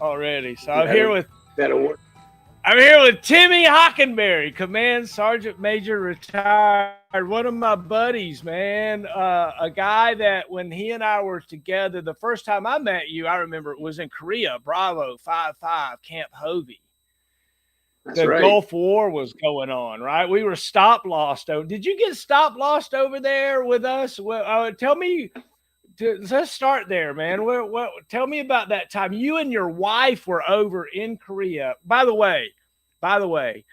already. So That'll work. I'm here with Timmy Hockenberry, Command Sergeant Major retired. One of my buddies, man. A guy that when he and I were together, the first time I met you, I remember it was in Korea, Bravo 5-5, Camp Hovey. That's The right. Gulf War was going on, right? We were stop lost. Did you get stop lost over there with us? Well, tell me. Let's start there, man. Tell me about that time. You and your wife were over in Korea. By the way,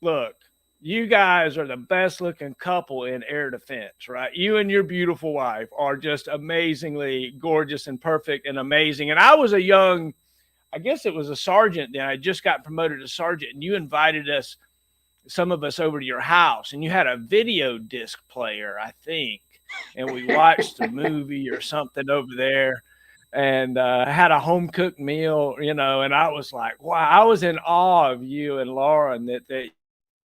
look, you guys are the best looking couple in air defense, right? You and your beautiful wife are just amazingly gorgeous and perfect and amazing. And I was a young, I guess it was a sergeant then. I just got promoted to sergeant, and you invited us, some of us, over to your house, and you had a video disc player, I think, and we watched a movie or something over there, and had a home cooked meal, and I was like, wow, I was in awe of you and Lauren that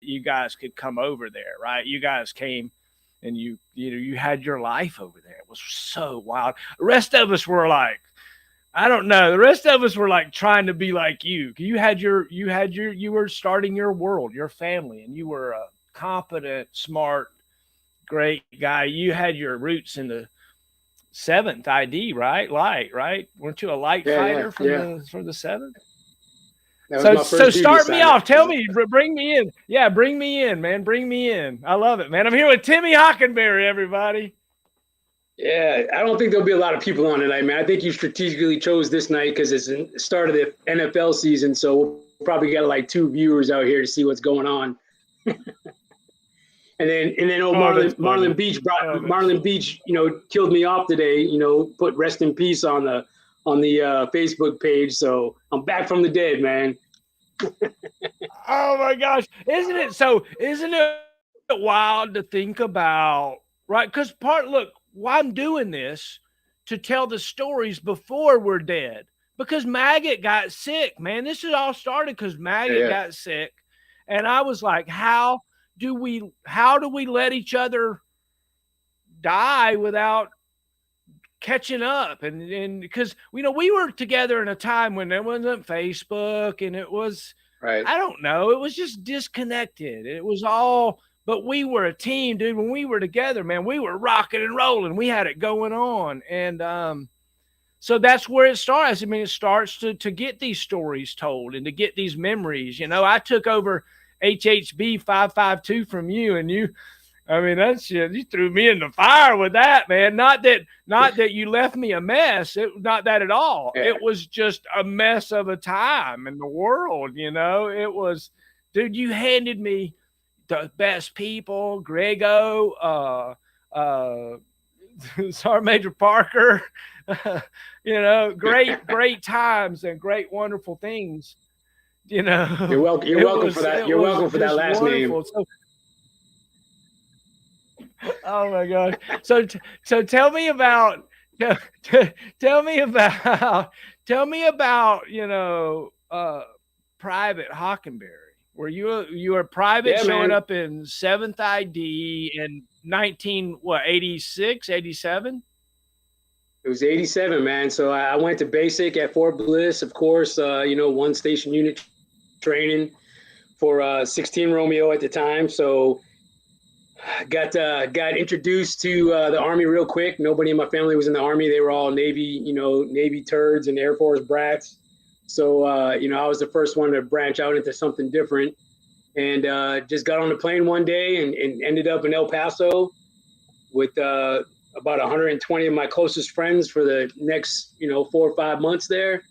you guys could come over there, right? You guys came and you had your life over there. It was so wild. The rest of us were like, I don't know. The rest of us were like trying to be like you. You were starting your world, your family, and you were a competent, smart, great guy. You had your roots in the seventh ID, right? Light, right? Weren't you a light Yeah, fighter yeah. for the seventh? That was So my so first duty start me assignment. off. Tell me, bring me in. Yeah, bring me in, man. Bring me in. I love it, man. I'm here with Timmy Hockenberry, everybody. Yeah, I don't think there'll be a lot of people on tonight, man. I think you strategically chose this night because it's the start of the NFL season, so we'll probably get like 2 viewers out here to see what's going on. And then Oh, that's Marlon funny. Beach Oh, that's Marlon Beach, killed me off today. Put rest in peace on the Facebook page. So I'm back from the dead, man. Oh my gosh. Isn't it wild to think about, right? Look, why I'm doing this to tell the stories before we're dead. Because Maggot got sick, man. This is all started because Yeah, Maggot yeah. got sick. And I was like, how do we let each other die without catching up? And because we were together in a time when there wasn't Facebook, and it was, Right. I don't know, it was just disconnected. It was all, but we were a team, dude. When we were together, man, we were rocking and rolling. We had it going on. And so that's where it starts. I mean, it starts to get these stories told and to get these memories. I took over HHB 552 from you, and I mean, that shit, you threw me in the fire with that, man. Not that you left me a mess. Not that at all. Yeah. It was just a mess of a time in the world. It was, dude, you handed me the best people, Grego, Sergeant Major Parker, great times and great, wonderful things. You're welcome for that. It You're was welcome for that just last name. wonderful. So, oh my gosh. So tell me about tell, tell me about Private Hockenberry. Were you a private Yeah, showing man. up in 7th ID in 86, 87? It was 87, man. So I went to basic at Fort Bliss, of course. One station unit training for 16 Romeo at the time. So got introduced to the Army real quick. Nobody in my family was in the Army. They were all Navy, Navy turds and Air Force brats. So I was the first one to branch out into something different, and just got on the plane one day and ended up in El Paso with about 120 of my closest friends for the next 4 or 5 months there.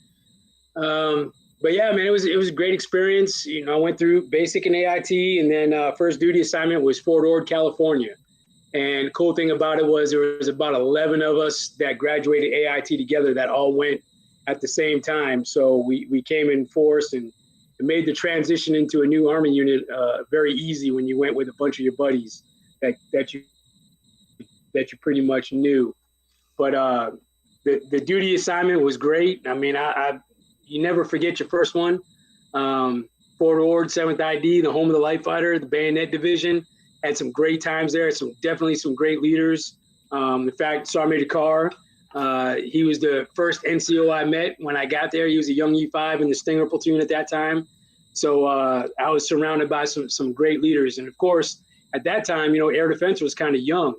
But yeah, man, it was a great experience. I went through basic and AIT, and then first duty assignment was Fort Ord, California. And cool thing about it was there was about 11 of us that graduated AIT together that all went at the same time. So we came in force and it made the transition into a new Army unit very easy when you went with a bunch of your buddies that you pretty much knew. But the duty assignment was great. I mean, you never forget your first one. Fort Ord, 7th ID, the home of the light fighter, the bayonet division. Had some great times there. Definitely some great leaders. In fact, Sergeant Major Carr, He was the first NCO I met when I got there. He was a young E5 in the Stinger platoon at that time. So I was surrounded by some great leaders. And of course, at that time, air defense was kind of young.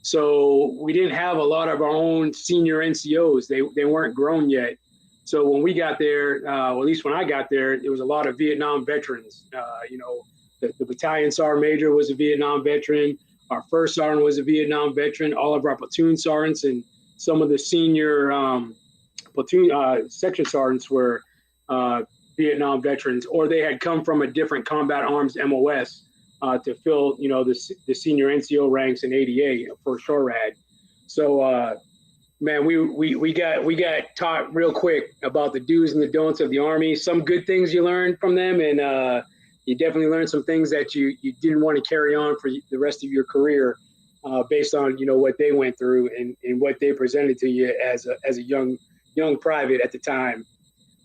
So we didn't have a lot of our own senior NCOs. They weren't grown yet. So when we got there, well, at least when I got there, there was a lot of Vietnam veterans. The battalion sergeant major was a Vietnam veteran. Our first sergeant was a Vietnam veteran. All of our platoon sergeants and some of the senior platoon section sergeants were Vietnam veterans, or they had come from a different combat arms MOS to fill, the senior NCO ranks in ADA for SHORAD. So, man, we got taught real quick about the do's and the don'ts of the Army. Some good things you learned from them, and you definitely learned some things that you didn't want to carry on for the rest of your career, based on what they went through and what they presented to you as a young private at the time.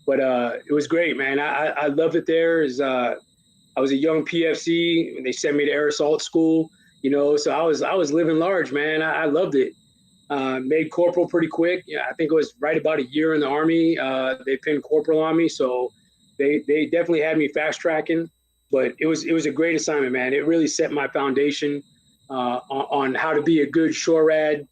But it was great, man. I loved it there. I was a young PFC and they sent me to air assault school, so I was living large, man. I loved it. Made corporal pretty quick. Yeah, I think it was right about a year in the Army. They pinned corporal on me, so they definitely had me fast tracking. But it was a great assignment, man. It really set my foundation on how to be a good SHORAD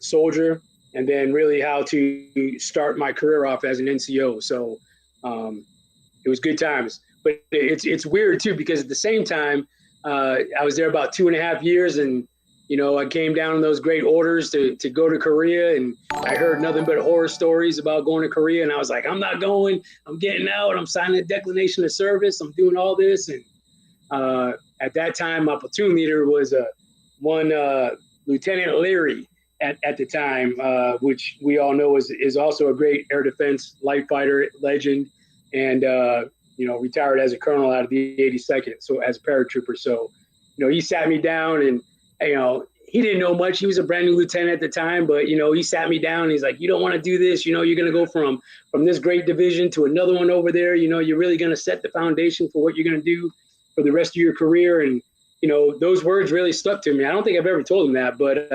soldier, and then really how to start my career off as an NCO. So it was good times. But it's weird too, because at the same time, I was there about 2.5 years, and I came down on those great orders to go to Korea, and I heard nothing but horror stories about going to Korea, and I was like, I'm not going. I'm getting out. I'm signing a declination of service. I'm doing all this, and at that time, my platoon leader was one Lieutenant Leary at the time, which we all know is also a great air defense light fighter legend, and retired as a colonel out of the 82nd, so as a paratrooper. So, he sat me down, and he didn't know much. He was a brand new lieutenant at the time, but he sat me down. And he's like, "You don't want to do this. You're going to go from this great division to another one over there. You're really going to set the foundation for what you're going to do for the rest of your career." And those words really stuck to me. I don't think I've ever told him that, but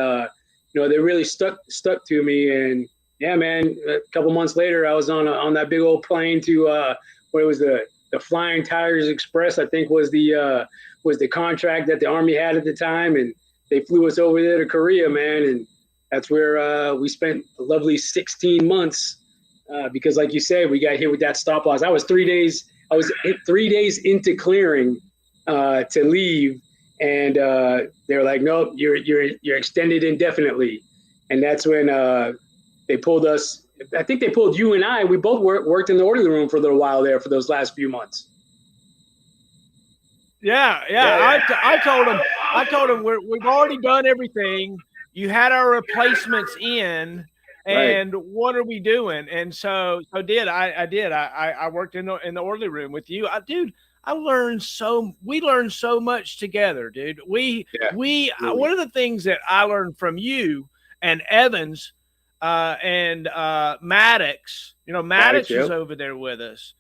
they really stuck to me. And yeah, man, a couple months later, I was on that big old plane to what was the Flying Tigers Express, I think was the contract that the Army had at the time, and they flew us over there to Korea, man, and that's where we spent a lovely 16 months because, like you said, we got hit with that stop loss. I was 3 days into clearing to leave, and they were like, "Nope, you're extended indefinitely," and that's when they pulled us. I think they pulled you and I. We both worked in the orderly room for a little while there for those last few months. Yeah. I told him we've already done everything. You had our replacements in, and right. What are we doing? And so I did. I worked in the orderly room with you. We learned so much together, dude. One of the things that I learned from you and Evans and Maddox, Maddox is over there with us.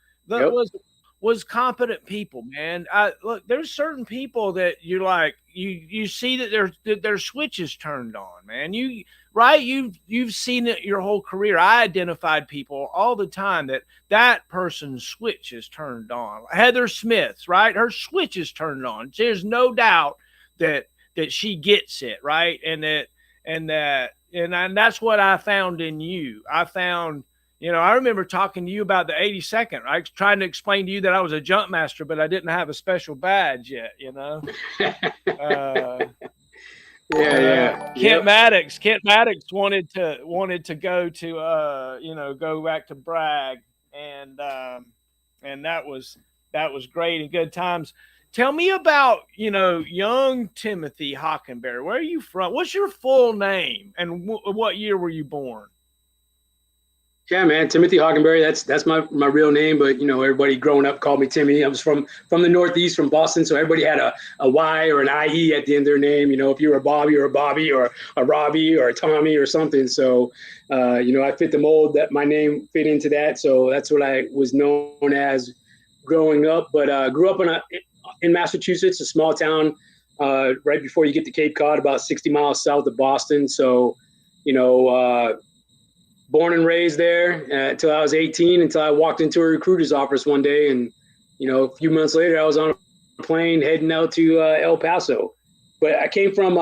Was competent people, man. Look, there's certain people that you like. You see that their switches turned on, man. You've seen it your whole career. I identified people all the time that person's switch is turned on. Heather Smith's, right? Her switch is turned on. There's no doubt that she gets it, right? And that's what I found in you. I remember talking to you about the 82nd, right? Trying to explain to you that I was a Jumpmaster, but I didn't have a special badge yet, Kent Maddox wanted to go to go back to Bragg, and that was great and good times. Tell me about young Timothy Hockenberry. Where are you from? What's your full name, and what year were you born? Yeah, man, Timothy Hockenberry. That's my real name, but everybody growing up called me Timmy. I was from the Northeast, from Boston, so everybody had a Y or an IE at the end of their name. If you were a Bobby or a Robbie or a Tommy or something. So, I fit the mold that my name fit into that. So that's what I was known as growing up. But grew up in Massachusetts, a small town right before you get to Cape Cod, about 60 miles south of Boston. So, born and raised there until I was 18, until I walked into a recruiter's office one day. And, a few months later, I was on a plane heading out to El Paso. But I came from,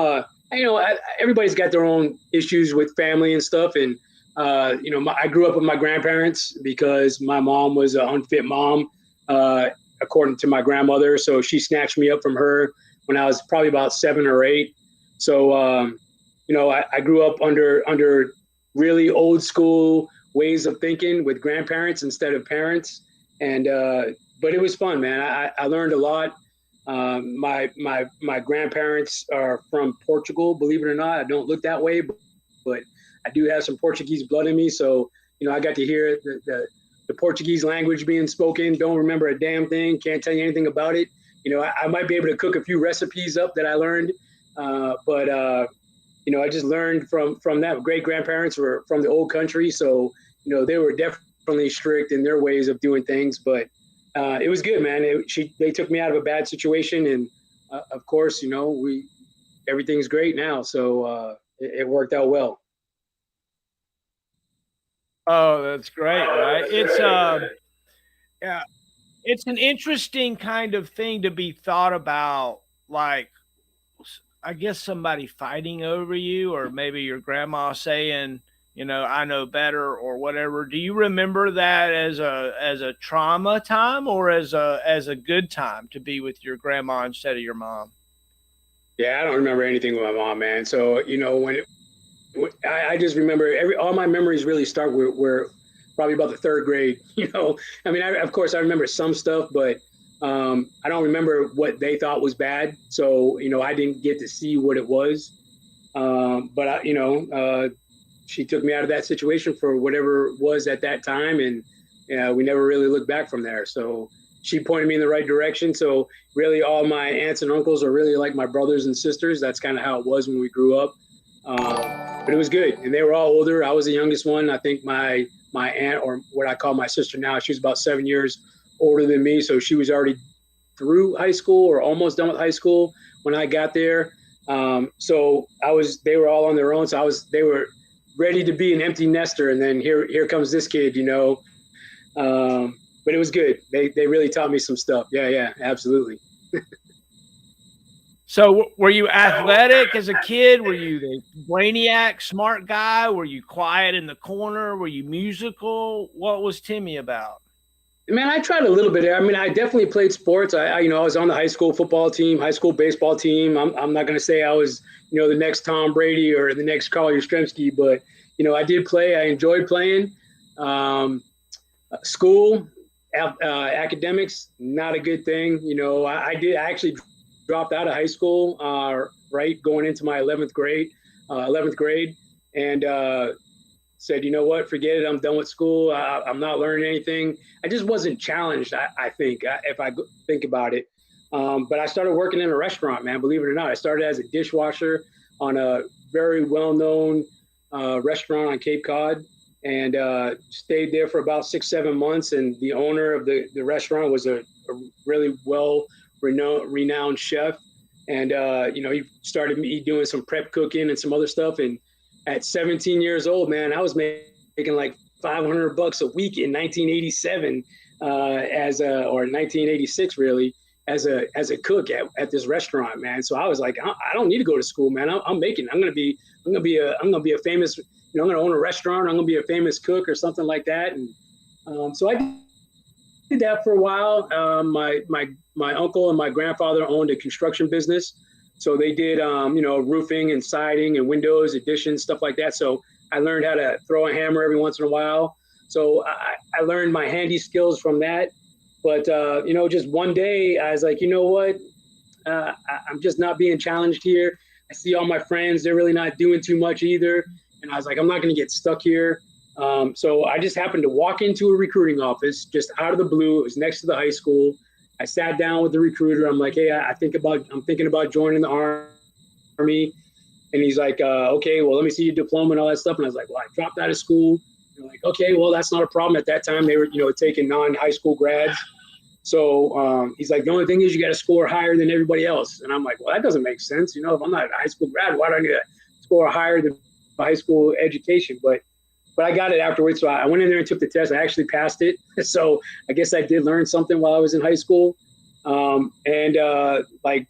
everybody's got their own issues with family and stuff. And, I grew up with my grandparents because my mom was an unfit mom, according to my grandmother. So she snatched me up from her when I was probably about 7 or 8. So, I grew up under really old school ways of thinking with grandparents instead of parents. And, but it was fun, man. I learned a lot. My grandparents are from Portugal, believe it or not. I don't look that way, but I do have some Portuguese blood in me. So, I got to hear the Portuguese language being spoken. Don't remember a damn thing. Can't tell you anything about it. I might be able to cook a few recipes up that I learned. But I just learned from that. Great grandparents were from the old country. So, they were definitely strict in their ways of doing things, but it was good, man. They took me out of a bad situation. And of course, everything's great now. So it worked out well. Oh, that's great, right? Yeah, it's an interesting kind of thing to be thought about, like, I guess somebody fighting over you, or maybe your grandma saying, I know better or whatever. Do you remember that as a trauma time, or as a good time to be with your grandma instead of your mom? Yeah, I don't remember anything with my mom, man. So, I just remember all my memories really start were probably about the 3rd grade. I mean, of course I remember some stuff, but I don't remember what they thought was bad. So, I didn't get to see what it was. But she took me out of that situation for whatever it was at that time. And we never really looked back from there. So she pointed me in the right direction. So really all my aunts and uncles are really like my brothers and sisters. That's kind of how it was when we grew up. But it was good. And they were all older. I was the youngest one. I think my aunt, or what I call my sister now, she was about 7 years older than me. So she was already through high school or almost done with high school when I got there. So they were all on their own. So they were ready to be an empty nester. And then here comes this kid, but it was good. They really taught me some stuff. Yeah, absolutely. So were you athletic as a kid? Were you the brainiac, smart guy? Were you quiet in the corner? Were you musical? What was Timmy about? Man, I tried a little bit. I mean, I definitely played sports. I was on the high school football team, high school baseball team. I'm not going to say I was, the next Tom Brady or the next Carl Yastrzemski, but, I did play. I enjoyed playing. School, academics, not a good thing. I actually dropped out of high school, right, going into my 11th grade, and said, you know what, forget it. I'm done with school. I'm not learning anything. I just wasn't challenged, I think, if I think about it. But I started working in a restaurant, man, believe it or not. I started as a dishwasher on a very well-known restaurant on Cape Cod, and stayed there for about 6-7 months. And the owner of the restaurant was a really renowned chef. And, he started me doing some prep cooking and some other stuff. And at 17 years old, man, I was making like $500 a week in 1987, or 1986, really, as a cook at this restaurant, man. So I was like, I don't need to go to school, man. I'm gonna be a famous, I'm gonna own a restaurant. I'm gonna be a famous cook or something like that. And so I did that for a while. My uncle and my grandfather owned a construction business. So they did, roofing and siding and windows, additions, stuff like that. So I learned how to throw a hammer every once in a while. So I learned my handy skills from that. But, just one day I was like, you know what? I'm just not being challenged here. I see all my friends, they're really not doing too much either. And I was like, I'm not going to get stuck here. So I just happened to walk into a recruiting office just out of the blue. It was next to the high school. I sat down with the recruiter. I'm like, hey, I'm thinking about joining the Army. And he's like, okay, well, let me see your diploma and all that stuff. And I was like, well, I dropped out of school. And like, okay, well, that's not a problem. At that time, they were, taking non-high school grads. So he's like, the only thing is you got to score higher than everybody else. And I'm like, well, that doesn't make sense. If I'm not a high school grad, why do I need to score higher than my high school education? But but I got it afterwards. So I went in there and took the test. I actually passed it. So I guess I did learn something while I was in high school. Like,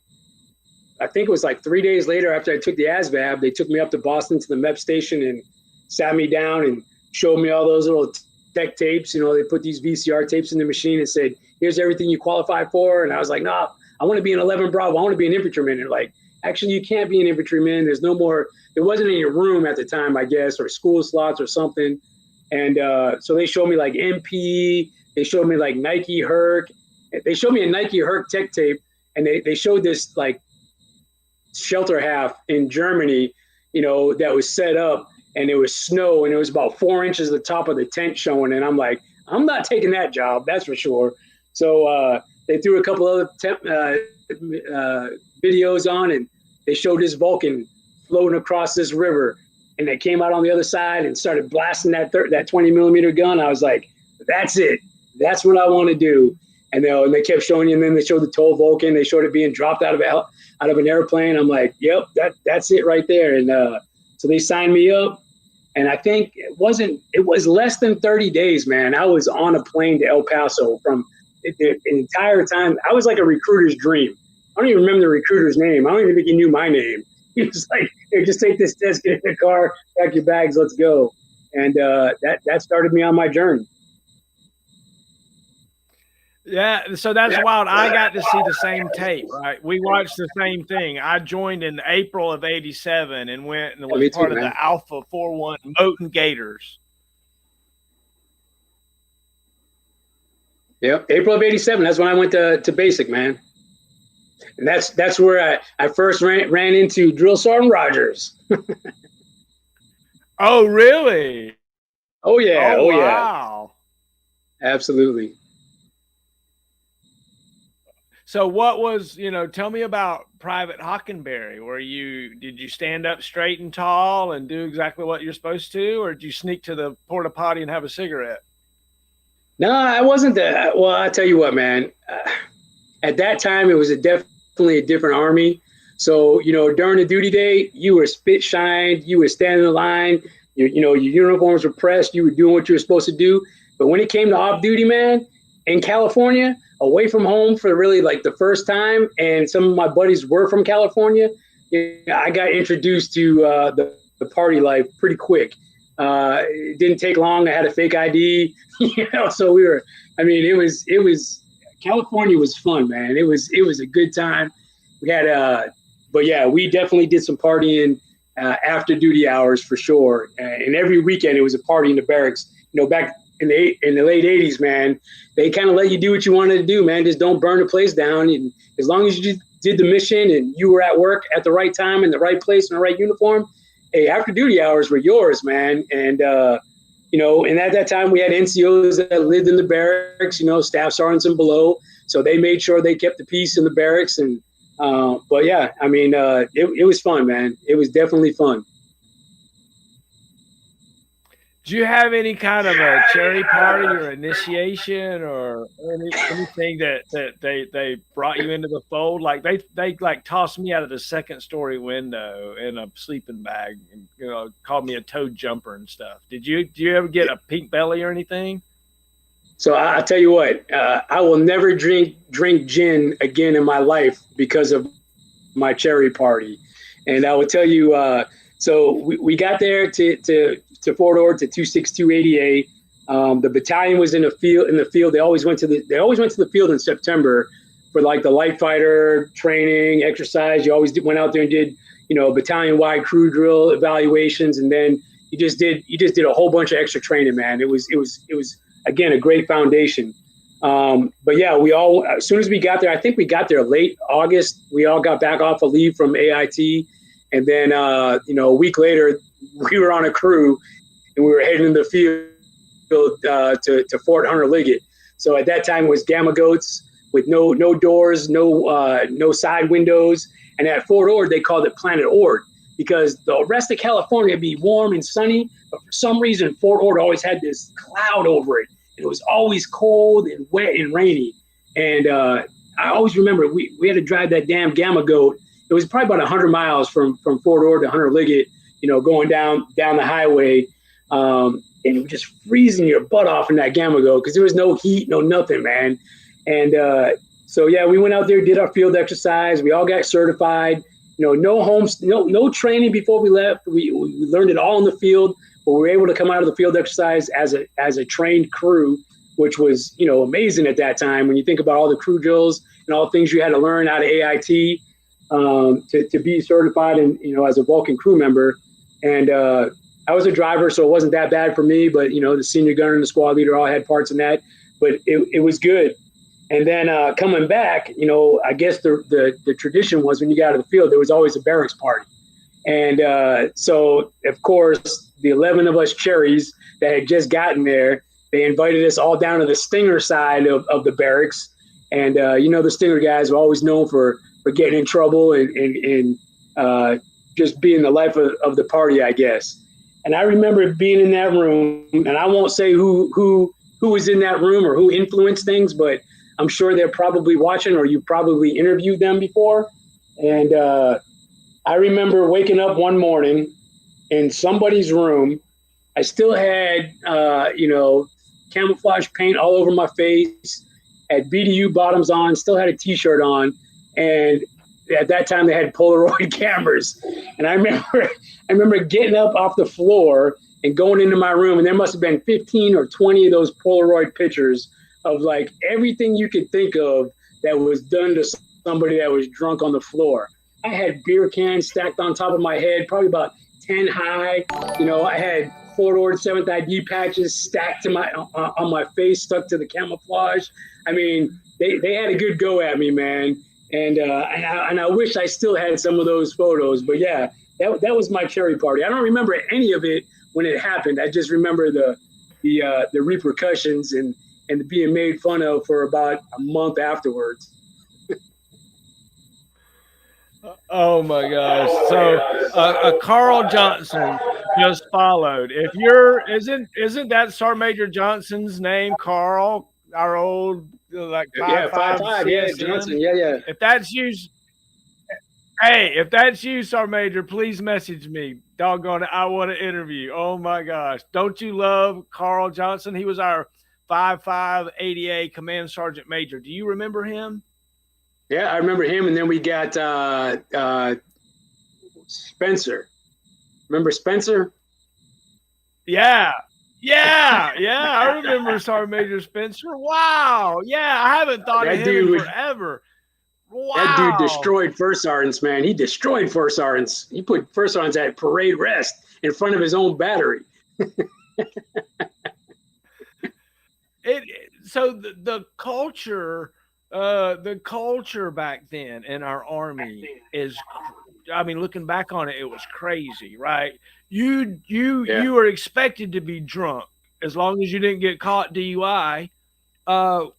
I think it was like 3 days later after I took the ASVAB, they took me up to Boston to the MEP station and sat me down and showed me all those little tech tapes. You know, they put these VCR tapes in the machine and said, here's everything you qualify for. And I was like, no, I want to be an 11 Bravo. I want to be an infantryman. And like, actually, you can't be an infantryman. There's no more, there wasn't any room at the time, I guess, or school slots or something. And so they showed me like MP, they showed me like Nike Herc. They showed me a Nike Herc tech tape, and they showed this like shelter half in Germany, you know, that was set up, and it was snow, and it was about 4 inches of the top of the tent showing. And I'm like, I'm not taking that job, that's for sure. So they threw a couple other videos on, and they showed this Vulcan floating across this river, and they came out on the other side and started blasting that 20 millimeter gun. I was like, that's it. That's what I want to do. And they kept showing you, and then they showed the TOW Vulcan. They showed it being dropped out of an airplane. I'm like, yep, that's it right there. And so they signed me up, and I think it was less than 30 days, man. I was on a plane to El Paso from the entire time. I was like a recruiter's dream. I don't even remember the recruiter's name. I don't even think he knew my name. He was like, hey, just take this test, get in the car, pack your bags, let's go. And that started me on my journey. Yeah, so that's wild. I got to see the same tape, right? We watched the same thing. I joined in April of '87 and went and was part of the Alpha 41 Moten Gators. Yep, April of '87. That's when I went to basic, man. And that's where I first ran into Drill Sergeant Rogers. Oh, really? Oh, yeah. Oh, wow. Yeah. Absolutely. So what was, tell me about Private Hockenberry. Did you stand up straight and tall and do exactly what you're supposed to, or did you sneak to the porta potty and have a cigarette? No, I wasn't that. Well, I'll tell you what, man. At that time, it was definitely a different Army. So, during the duty day, you were spit shined, you were standing in line, your uniforms were pressed, you were doing what you were supposed to do. But when it came to off duty, man, in California, away from home for really like the first time, and some of my buddies were from California, I got introduced to the party life pretty quick. It didn't take long. I had a fake ID, so it was California was fun, man. It was a good time. We had, but yeah, we definitely did some partying after duty hours for sure. And every weekend it was a party in the barracks. Back in the late '80s, man, they kind of let you do what you wanted to do, man. Just don't burn the place down. And as long as you did the mission and you were at work at the right time in the right place in the right uniform, hey, after duty hours were yours, man. And and at that time we had NCOs that lived in the barracks, staff sergeants and below, so they made sure they kept the peace in the barracks. And but yeah, it was fun, man. It was definitely fun. Do you have any kind of a cherry party or initiation or anything that they brought you into the fold? Like they like tossed me out of the second story window in a sleeping bag and called me a toad jumper and stuff. Do you ever get a pink belly or anything? So I'll tell you what, I will never drink gin again in my life because of my cherry party. And I will tell you, so we got there to Fort Ord to 26288. The battalion was in the field. They always went to the field in September for like the light fighter training exercise. You always went out there and did, battalion wide crew drill evaluations. And then you just did a whole bunch of extra training, man. It was again, a great foundation. But yeah, as soon as we got there, I think we got there late August, we all got back off of leave from AIT. And then, a week later, we were on a crew and we were heading in the field to Fort Hunter Liggett. So at that time it was Gamma Goats with no doors, no side windows. And at Fort Ord, they called it Planet Ord because the rest of California would be warm and sunny. But for some reason, Fort Ord always had this cloud over it. It was always cold and wet and rainy. And I always remember we had to drive that damn Gamma Goat. It was probably about 100 miles from Fort Ord to Hunter Liggett, going down the highway. and it was just freezing your butt off in that gamma go because there was no heat, no nothing, man. And so yeah, we went out there, did our field exercise. We all got certified. No training before we left. We learned it all in the field, but we were able to come out of the field exercise as a trained crew, which was amazing at that time when you think about all the crew drills and all the things you had to learn out of AIT to be certified and as a Vulcan crew member. And I was a driver, so it wasn't that bad for me. But the senior gunner and the squad leader all had parts in that. But it was good. And then coming back, I guess the tradition was when you got out of the field, there was always a barracks party. And so, of course, the 11 of us cherries that had just gotten there, they invited us all down to the Stinger side of the barracks. And, the Stinger guys were always known for getting in trouble and just being the life of the party, I guess. And I remember being in that room, and I won't say who was in that room or who influenced things, but I'm sure they're probably watching, or you probably interviewed them before. And I remember waking up one morning in somebody's room. I still had, camouflage paint all over my face, had BDU bottoms on, still had a T-shirt on. And at that time they had Polaroid cameras. And I remember getting up off the floor and going into my room, and there must have been 15 or 20 of those Polaroid pictures of like everything you could think of that was done to somebody that was drunk on the floor. I had beer cans stacked on top of my head, probably about 10 high. I had Fort Ord 7th ID patches stacked to on my face, stuck to the camouflage. I mean, they had a good go at me, man. And I wish I still had some of those photos. But yeah, that was my cherry party. I don't remember any of it when it happened. I just remember the repercussions and being made fun of for about a month afterwards. Oh my gosh! So Carl Johnson just followed. If isn't that Sergeant Major Johnson's name, Carl? Our old 5'5", yeah, Johnson, yeah. If that's you, hey, if that's you, Sergeant Major, please message me. Doggone it, I want to interview. Oh my gosh, don't you love Carl Johnson? He was our 5'5" ADA Command Sergeant Major. Do you remember him? Yeah, I remember him. And then we got Spencer. Remember Spencer? Yeah. I remember Sergeant Major Spencer. Wow. Yeah, I haven't thought of him in forever. Wow. That dude destroyed first sergeants, man. He destroyed first sergeants. He put first sergeants at parade rest in front of his own battery. So the culture back then in our Army is, I mean, looking back on it, it was crazy, right? You were expected to be drunk as long as you didn't get caught DUI. Oh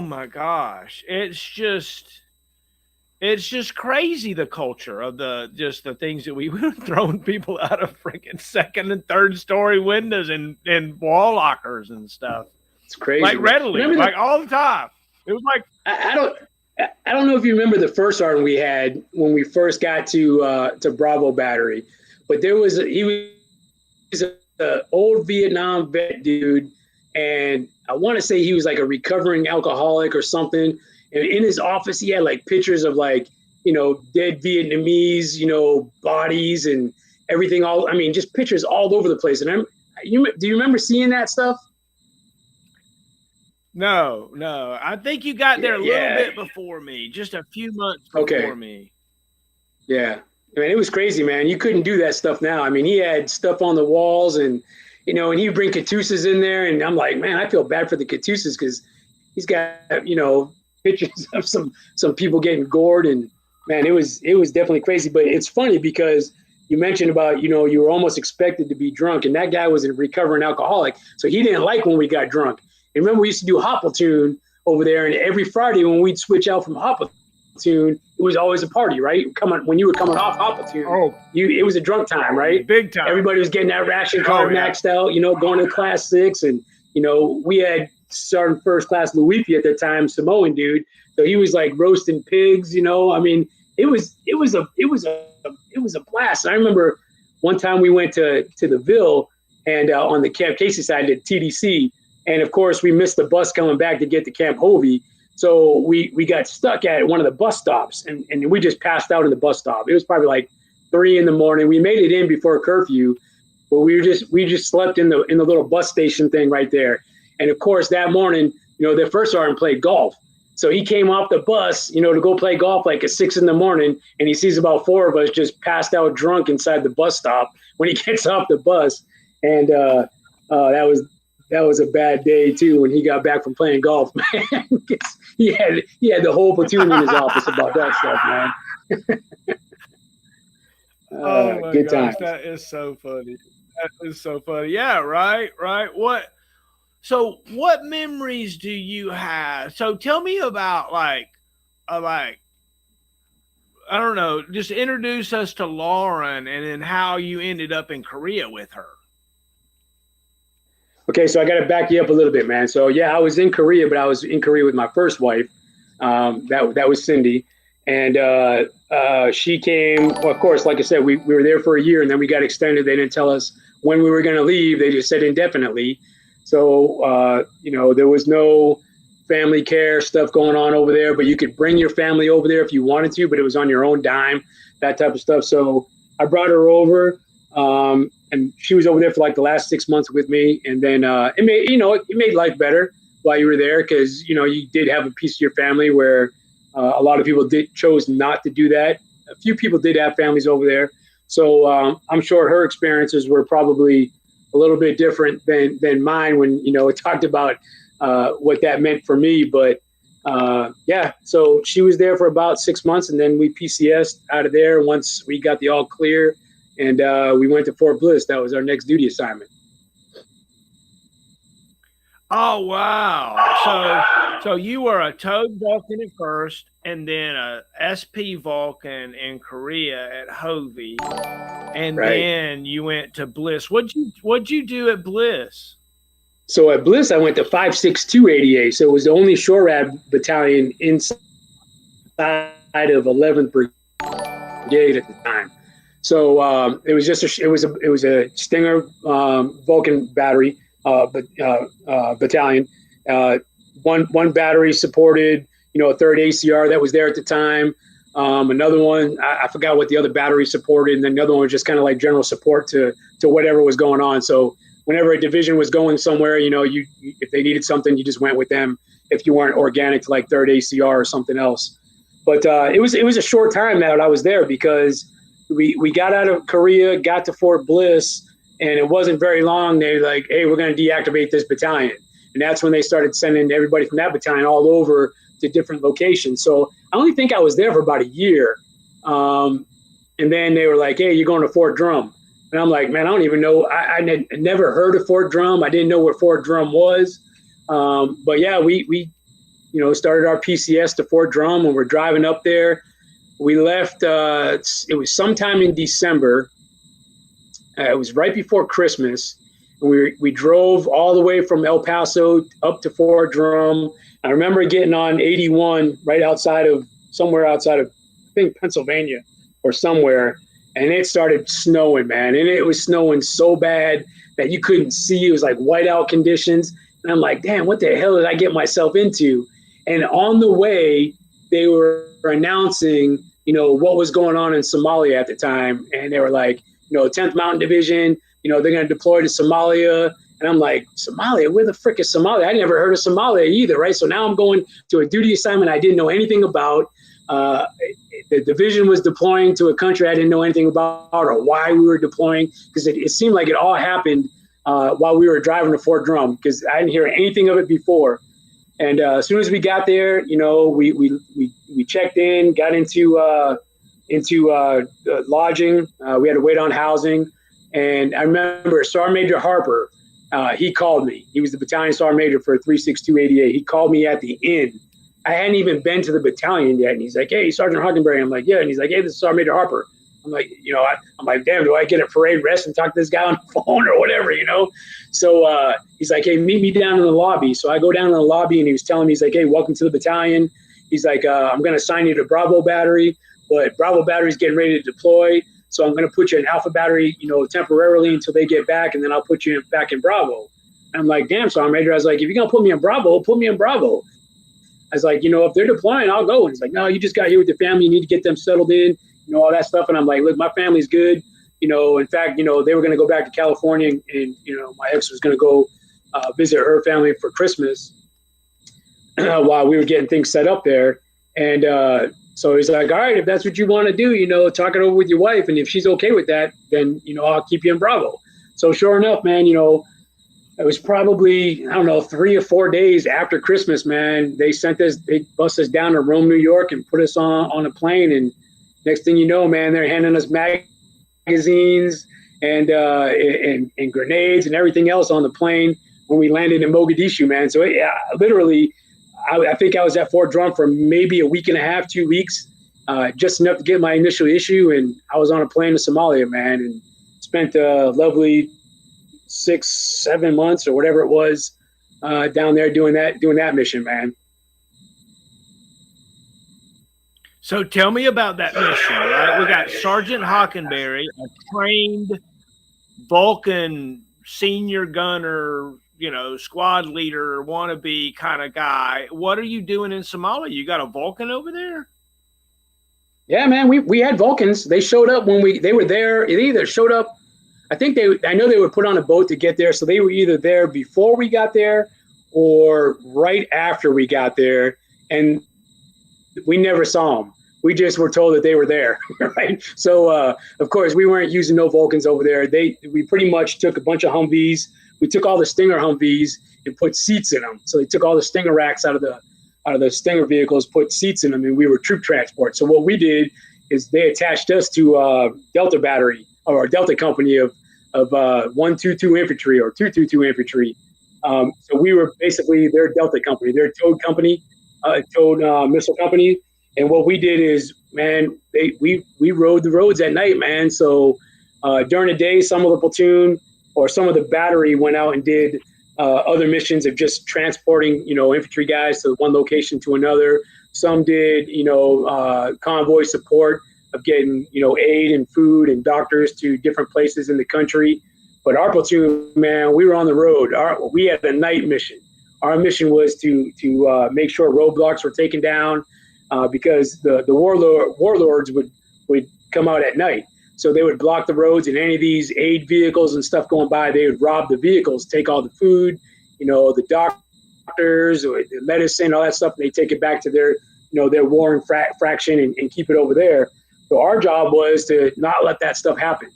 my gosh, it's just crazy, the culture of the things that we were throwing people out of freaking second and third story windows and wall lockers and stuff. It's crazy. Like readily, like all the time. It was like I don't know if you remember the first sergeant we had when we first got to Bravo Battery, but he was an old Vietnam vet dude, and I want to say he was like a recovering alcoholic or something. And in his office, he had like pictures of dead Vietnamese, bodies and everything. Just pictures all over the place. And do you remember seeing that stuff? No. I think you got there a little bit before me, just a few months before me. Yeah. I mean, it was crazy, man. You couldn't do that stuff now. I mean, he had stuff on the walls and he'd bring Catusas in there. And I'm like, man, I feel bad for the Catusas because he's got, pictures of some people getting gored. And man, it was definitely crazy. But it's funny because you mentioned about, you were almost expected to be drunk. And that guy was a recovering alcoholic. So he didn't like when we got drunk. And remember, we used to do hot platoon over there. And every Friday when we'd switch out from hot platoon, it was always a party, right? When you were coming off hot platoon, it was a drunk time, right? Big time. Everybody was getting that ration card maxed out, going to class 6. And, we had Sergeant First Class Luipi at the time, Samoan dude. So he was like roasting pigs, I mean, it was a blast. And I remember one time we went to the Ville and on the Camp Casey side did TDC. And of course, we missed the bus coming back to get to Camp Hovey. So we got stuck at one of the bus stops and we just passed out in the bus stop. It was probably like 3 a.m. We made it in before curfew, but we just slept in the little bus station thing right there. And of course, that morning, the first sergeant played golf. So he came off the bus, to go play golf like at 6 a.m. and he sees about 4 of us just passed out drunk inside the bus stop when he gets off the bus. And that was a bad day too when he got back from playing golf, man. he had the whole platoon in his office about that stuff, man. Oh my good gosh, times. that is so funny. That is so funny. Yeah, right. So what memories do you have? So tell me about like I don't know, just introduce us to Lauren and then how you ended up in Korea with her. Okay, so I got to back you up a little bit, man. So yeah, I was in Korea, but I was in Korea with my first wife. That was Cindy. And she came, well, of course, like I said, we were there for a year and then we got extended. They didn't tell us when we were going to leave. They just said indefinitely. So, there was no family care stuff going on over there, but you could bring your family over there if you wanted to, but it was on your own dime, that type of stuff. So I brought her over and she was over there for like the last 6 months with me. And then it made life better while you were there because, you did have a piece of your family where a lot of people chose not to do that. A few people did have families over there. So I'm sure her experiences were probably a little bit different than mine when, it talked about what that meant for me. But so she was there for about 6 months and then we PCS'd out of there once we got the all clear and we went to Fort Bliss. That was our next duty assignment. Oh, wow. So you were a towed Vulcan at first and then a SP Vulcan in Korea at Hovey. And then you went to Bliss. What'd you do at Bliss? So at Bliss, I went to 56288. So it was the only SHORAD battalion inside of 11th Brigade at the time. So it was just a Stinger Vulcan battery battalion. One battery supported a third ACR that was there at the time. Another one, I forgot what the other battery supported, and then the other one was just kind of like general support to whatever was going on. So whenever a division was going somewhere, if they needed something, you just went with them. If you weren't organic to like third ACR or something else. But it was a short time that I was there because we got out of Korea, got to Fort Bliss, and it wasn't very long. They were like, hey, we're going to deactivate this battalion. And that's when they started sending everybody from that battalion all over to different locations. So I only think I was there for about a year. And then they were like, hey, you're going to Fort Drum. And I'm like, man, I don't even know. I never heard of Fort Drum. I didn't know where Fort Drum was. But yeah, we started our PCS to Fort Drum when we're driving up there. We left, it was sometime in December. It was right before Christmas. And we drove all the way from El Paso up to Fort Drum. I remember getting on 81 somewhere outside of, I think, Pennsylvania or somewhere. And it started snowing, man. And it was snowing so bad that you couldn't see. It was like whiteout conditions. And I'm like, damn, what the hell did I get myself into? And on the way, they were announcing, what was going on in Somalia at the time. And they were like, 10th Mountain Division, they're going to deploy to Somalia. And I'm like, Somalia? Where the frick is Somalia? I never heard of Somalia either, right? So now I'm going to a duty assignment I didn't know anything about. The division was deploying to a country I didn't know anything about or why we were deploying, because it seemed like it all happened while we were driving to Fort Drum, because I didn't hear anything of it before. And as soon as we got there, we checked in, got into lodging. We had to wait on housing. And I remember Sergeant Major Harper, he called me. He was the battalion sergeant major for 36288. He called me at the inn. I hadn't even been to the battalion yet. And he's like, hey, Sergeant Hockenberry. I'm like, yeah. And he's like, hey, this is Sergeant Major Harper. I'm like, I'm like, damn, do I get a parade rest and talk to this guy on the phone or whatever, So he's like, hey, meet me down in the lobby. So I go down in the lobby and he was telling me, he's like, hey, welcome to the battalion. He's like, I'm going to assign you to Bravo Battery, but Bravo Battery's getting ready to deploy. So I'm going to put you in Alpha battery, temporarily until they get back, and then I'll put you back in Bravo. And I'm like, damn, Sergeant Major. I was like, if you're going to put me in Bravo, put me in Bravo. I was like, if they're deploying, I'll go. And he's like, no, you just got here with your family. You need to get them settled in, all that stuff. And I'm like, look, my family's good. In fact, they were going to go back to California, and my ex was going to go visit her family for Christmas while we were getting things set up there. And so he's like, all right, if that's what you want to do, talk it over with your wife. And if she's okay with that, then, I'll keep you in Bravo. So sure enough, man, it was probably, 3 or 4 days after Christmas, man. They bust us down to Rome, New York, and put us on a plane. And next thing you know, man, they're handing us magazines and grenades and everything else on the plane when we landed in Mogadishu, man. So literally, I think I was at Fort Drum for maybe a week and a half, 2 weeks, just enough to get my initial issue. And I was on a plane to Somalia, man, and spent a lovely 6-7 months or whatever it was down there doing that mission, man. So tell me about that mission, right? We got Sergeant Hockenberry, a trained Vulcan senior gunner, squad leader, wannabe kind of guy. What are you doing in Somalia? You got a Vulcan over there? Yeah, man, we had Vulcans. They showed up when they were there. It either showed up, I know they were put on a boat to get there. So they were either there before we got there or right after we got there. And we never saw them. We just were told that they were there, right? So, of course, we weren't using no Vulcans over there. We pretty much took a bunch of Humvees. We took all the Stinger Humvees and put seats in them. So they took all the Stinger racks out of the Stinger vehicles, put seats in them, and we were troop transport. So what we did is they attached us to Delta Battery or Delta Company of 122 Infantry or 222 Infantry. So we were basically their Delta Company, their towed company, towed missile company. And what we did is, man, we rode the roads at night, man. So during the day, some of the platoon or some of the battery went out and did other missions of just transporting, infantry guys to one location to another. Some did, convoy support of getting, aid and food and doctors to different places in the country. But our platoon, man, we were on the road. We had a night mission. Our mission was to make sure roadblocks were taken down because the warlords would come out at night. So they would block the roads, and any of these aid vehicles and stuff going by, they would rob the vehicles, take all the food, the doctors, or the medicine, all that stuff, and they take it back to their warring fraction and keep it over there. So our job was to not let that stuff happen.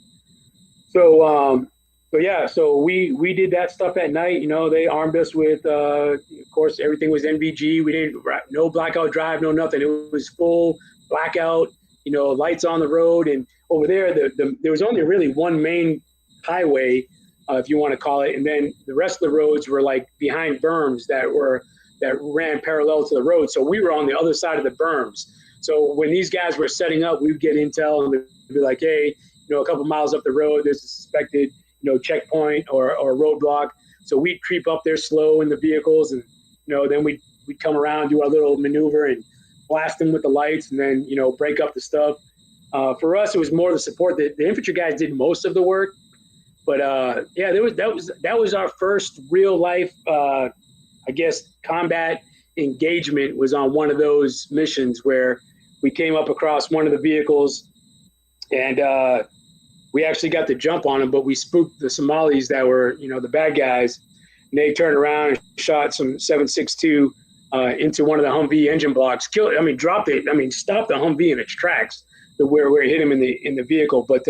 So we did that stuff at night. They armed us with, of course, everything was NVG. We didn't, no blackout drive, no nothing. It was full blackout, lights on the road. And over there, there was only really one main highway, if you want to call it. And then the rest of the roads were like behind berms that ran parallel to the road. So we were on the other side of the berms. So when these guys were setting up, we would get intel and they'd be like, hey, a couple miles up the road, there's a suspected, checkpoint or roadblock. So we'd creep up there slow in the vehicles, and then we'd come around, do our little maneuver and blast them with the lights, and then break up the stuff. For us, it was more the support. The infantry guys did most of the work, but that was our first real life, combat engagement. Was on one of those missions where we came up across one of the vehicles, and we actually got the jump on them, but we spooked the Somalis that were, the bad guys, and they turned around and shot some 7.62 into one of the Humvee engine blocks, dropped it, stopped the Humvee in its tracks, where it hit him in the vehicle. But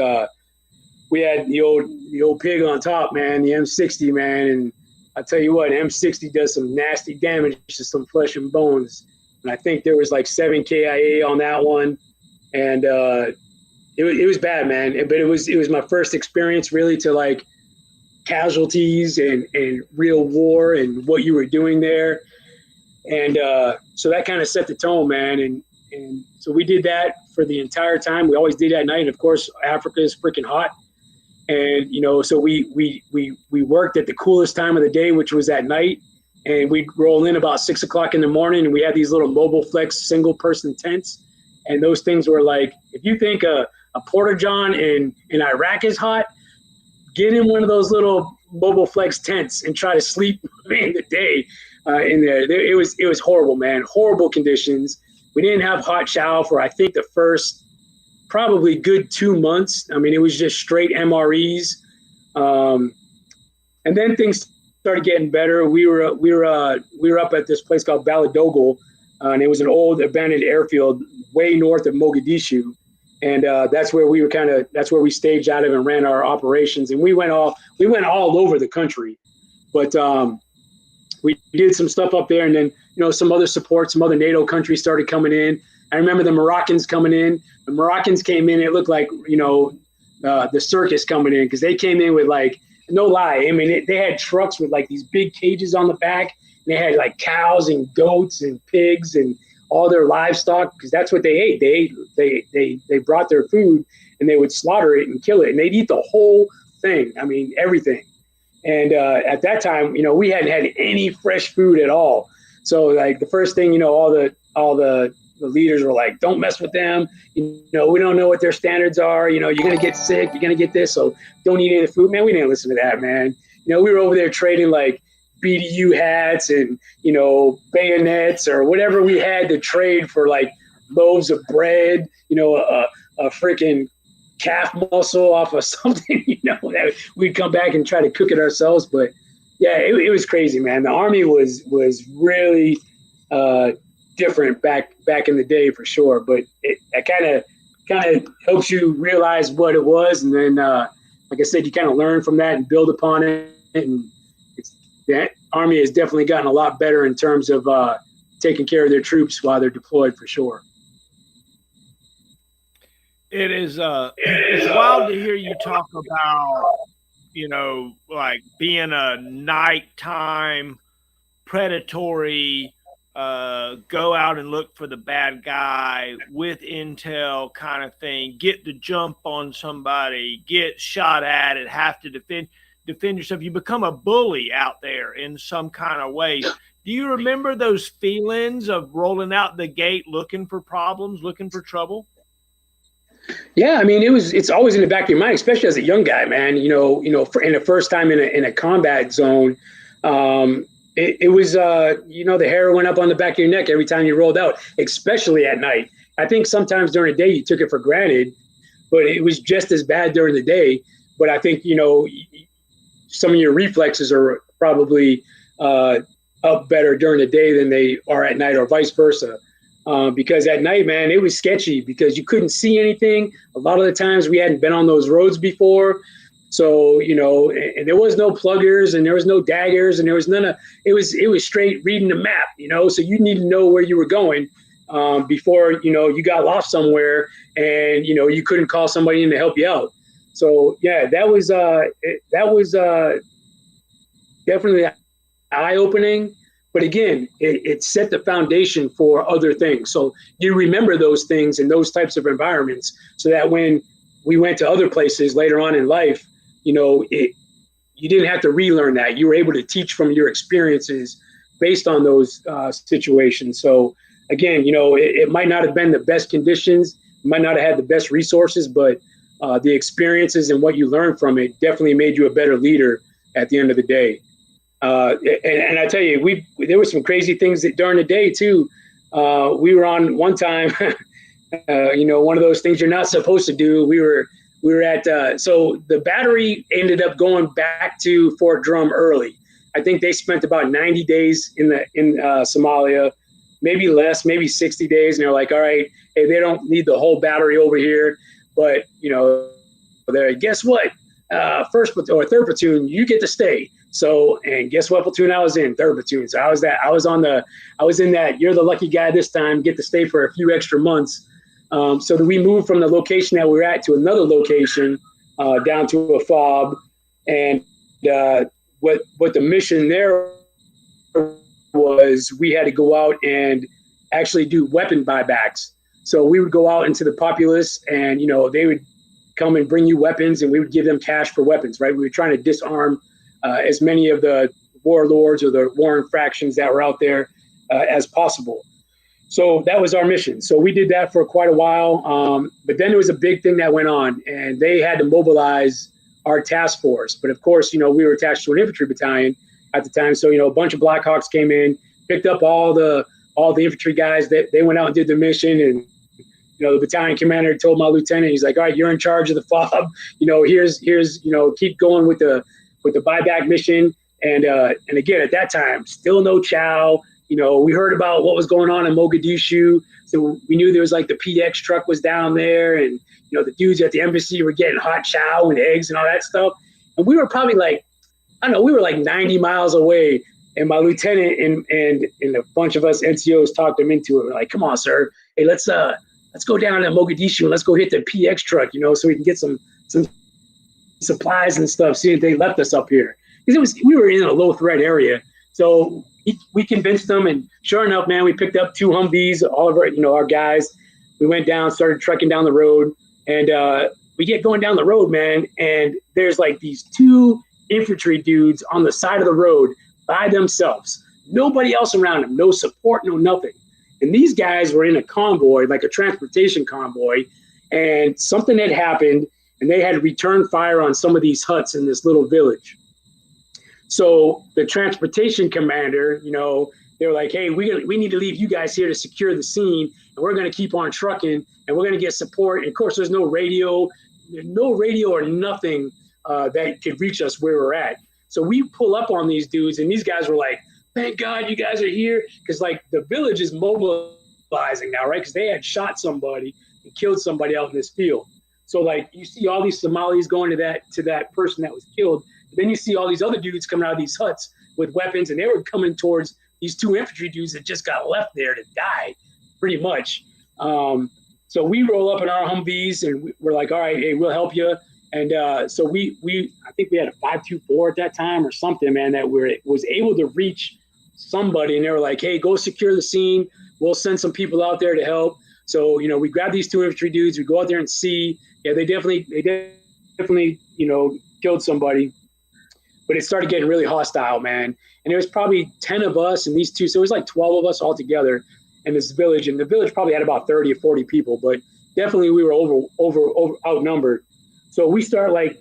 we had the old pig on top, man, the M60, man, and I tell you what, M60 does some nasty damage to some flesh and bones. And I think there was like 7 KIA on that one, and it was bad, man. But it was my first experience really to like casualties and real war and what you were doing there. And so that kind of set the tone, man. And so we did that for the entire time. We always did at night. And of course, Africa is freaking hot. And, so we worked at the coolest time of the day, which was at night. And we'd roll in about 6 o'clock in the morning, and we had these little mobile flex single person tents. And those things were like, if you think a porta john in Iraq is hot, get in one of those little mobile flex tents and try to sleep in the day in there. It was horrible, man. Horrible conditions. We didn't have hot shower for, I think, the first probably good 2 months. I mean, it was just straight MREs. And then things started getting better. We were up at this place called Baladogle, and it was an old abandoned airfield way north of Mogadishu. And that's where we staged out of and ran our operations. And we went all over the country, but we did some stuff up there. And then, some other support, some other NATO countries started coming in. I remember the Moroccans coming in. The Moroccans came in. It looked like, the circus coming in, because they came in with, like, no lie. I mean, they had trucks with like these big cages on the back. And they had like cows and goats and pigs and all their livestock, because that's what they ate. They brought their food and they would slaughter it and kill it, and they'd eat the whole thing. I mean, everything. And at that time, we hadn't had any fresh food at all. So like the first thing, all the leaders were like, don't mess with them. We don't know what their standards are. You're going to get sick. You're going to get this. So don't eat any of the food. Man, we didn't listen to that, man. We were over there trading like BDU hats and, bayonets or whatever we had to trade for, like loaves of bread, a freaking calf muscle off of something, that we'd come back and try to cook it ourselves. But yeah, it was crazy, man. The Army was really different back in the day for sure. But it kind of helps you realize what it was. And then, like I said, you kind of learn from that and build upon it. And that Army has definitely gotten a lot better in terms of taking care of their troops while they're deployed, for sure. It is it's wild to hear you talk about, like being a nighttime predatory, go out and look for the bad guy with intel kind of thing, get the jump on somebody, get shot at it, have to defend yourself. You become a bully out there in some kind of way. Do you remember those feelings of rolling out the gate, looking for problems, looking for trouble? Yeah, I mean, it's always in the back of your mind, especially as a young guy, man. In the first time in a combat zone, it was the hair went up on the back of your neck every time you rolled out, especially at night. I think sometimes during the day you took it for granted, but it was just as bad during the day. But I think some of your reflexes are probably up better during the day than they are at night, or vice versa. Because at night, man, it was sketchy because you couldn't see anything. A lot of the times we hadn't been on those roads before. So, and there was no pluggers and there was no daggers and there was none of, it was straight reading the map, so you need to know where you were going before, you got lost somewhere and, you couldn't call somebody in to help you out. So, yeah, that was definitely eye-opening. But again, it set the foundation for other things. So you remember those things in those types of environments, so that when we went to other places later on in life, you didn't have to relearn that. You were able to teach from your experiences based on those situations. So again, it might not have been the best conditions, might not have had the best resources, but the experiences and what you learned from it definitely made you a better leader at the end of the day. And I tell you, there were some crazy things that during the day too. We were on one time, one of those things you're not supposed to do. We were at, so the battery ended up going back to Fort Drum early. I think they spent about 90 days in Somalia, maybe less, maybe 60 days. And they're like, all right, hey, they don't need the whole battery over here, but guess what? First or third platoon, you get to stay. So, and guess what platoon I was in? Third platoon. So I was in that, you're the lucky guy this time, get to stay for a few extra months. So that we moved from the location that we were at to another location, down to a FOB. And what the mission there was, we had to go out and actually do weapon buybacks. So we would go out into the populace and, they would come and bring you weapons and we would give them cash for weapons, right? We were trying to disarm as many of the warlords or the warring fractions that were out there as possible. So that was our mission. So we did that for quite a while. But then there was a big thing that went on, and they had to mobilize our task force. But of course, we were attached to an infantry battalion at the time. So, a bunch of Blackhawks came in, picked up all the infantry guys that they went out and did the mission. And, the battalion commander told my lieutenant, he's like, all right, you're in charge of the FOB. Here's keep going with the buyback mission. And again, at that time, still no chow. We heard about what was going on in Mogadishu. So we knew there was like the PX truck was down there, and, the dudes at the embassy were getting hot chow and eggs and all that stuff. And we were probably like, we were like 90 miles away. And my lieutenant and a bunch of us NCOs talked him into it. We're like, come on, sir. Hey, let's go down to Mogadishu and let's go hit the PX truck, so we can get some supplies and stuff. See if they left us up here. Because we were in a low threat area. So we convinced them, and sure enough, man, we picked up 2 Humvees, all of our guys. We went down, started trekking down the road, and we get going down the road, man, and there's like these 2 infantry dudes on the side of the road by themselves. Nobody else around them, no support, no nothing. And these guys were in a convoy, like a transportation convoy, and something had happened, and they had returned fire on some of these huts in this little village. So the transportation commander, they were like, hey, we need to leave you guys here to secure the scene, and we're going to keep on trucking, and we're going to get support. And of course, there's no radio or nothing that could reach us where we're at. So we pull up on these dudes, and these guys were like, thank God you guys are here, because like the village is mobilizing now, right? Because they had shot somebody and killed somebody out in this field. So like you see all these Somalis going to that person that was killed. Then you see all these other dudes coming out of these huts with weapons, and they were coming towards these 2 infantry dudes that just got left there to die, pretty much. So we roll up in our Humvees, and we're like, all right, hey, we'll help you. And so I think we had a 524 at that time or something, man, that was able to reach somebody, and they were like, hey, go secure the scene. We'll send some people out there to help. So, we grab these 2 infantry dudes. We go out there and see. Yeah, they definitely, killed somebody. But it started getting really hostile, man. And there was probably 10 of us and these 2. So it was like 12 of us all together in this village. And the village probably had about 30 or 40 people, but definitely we were over outnumbered. So we start like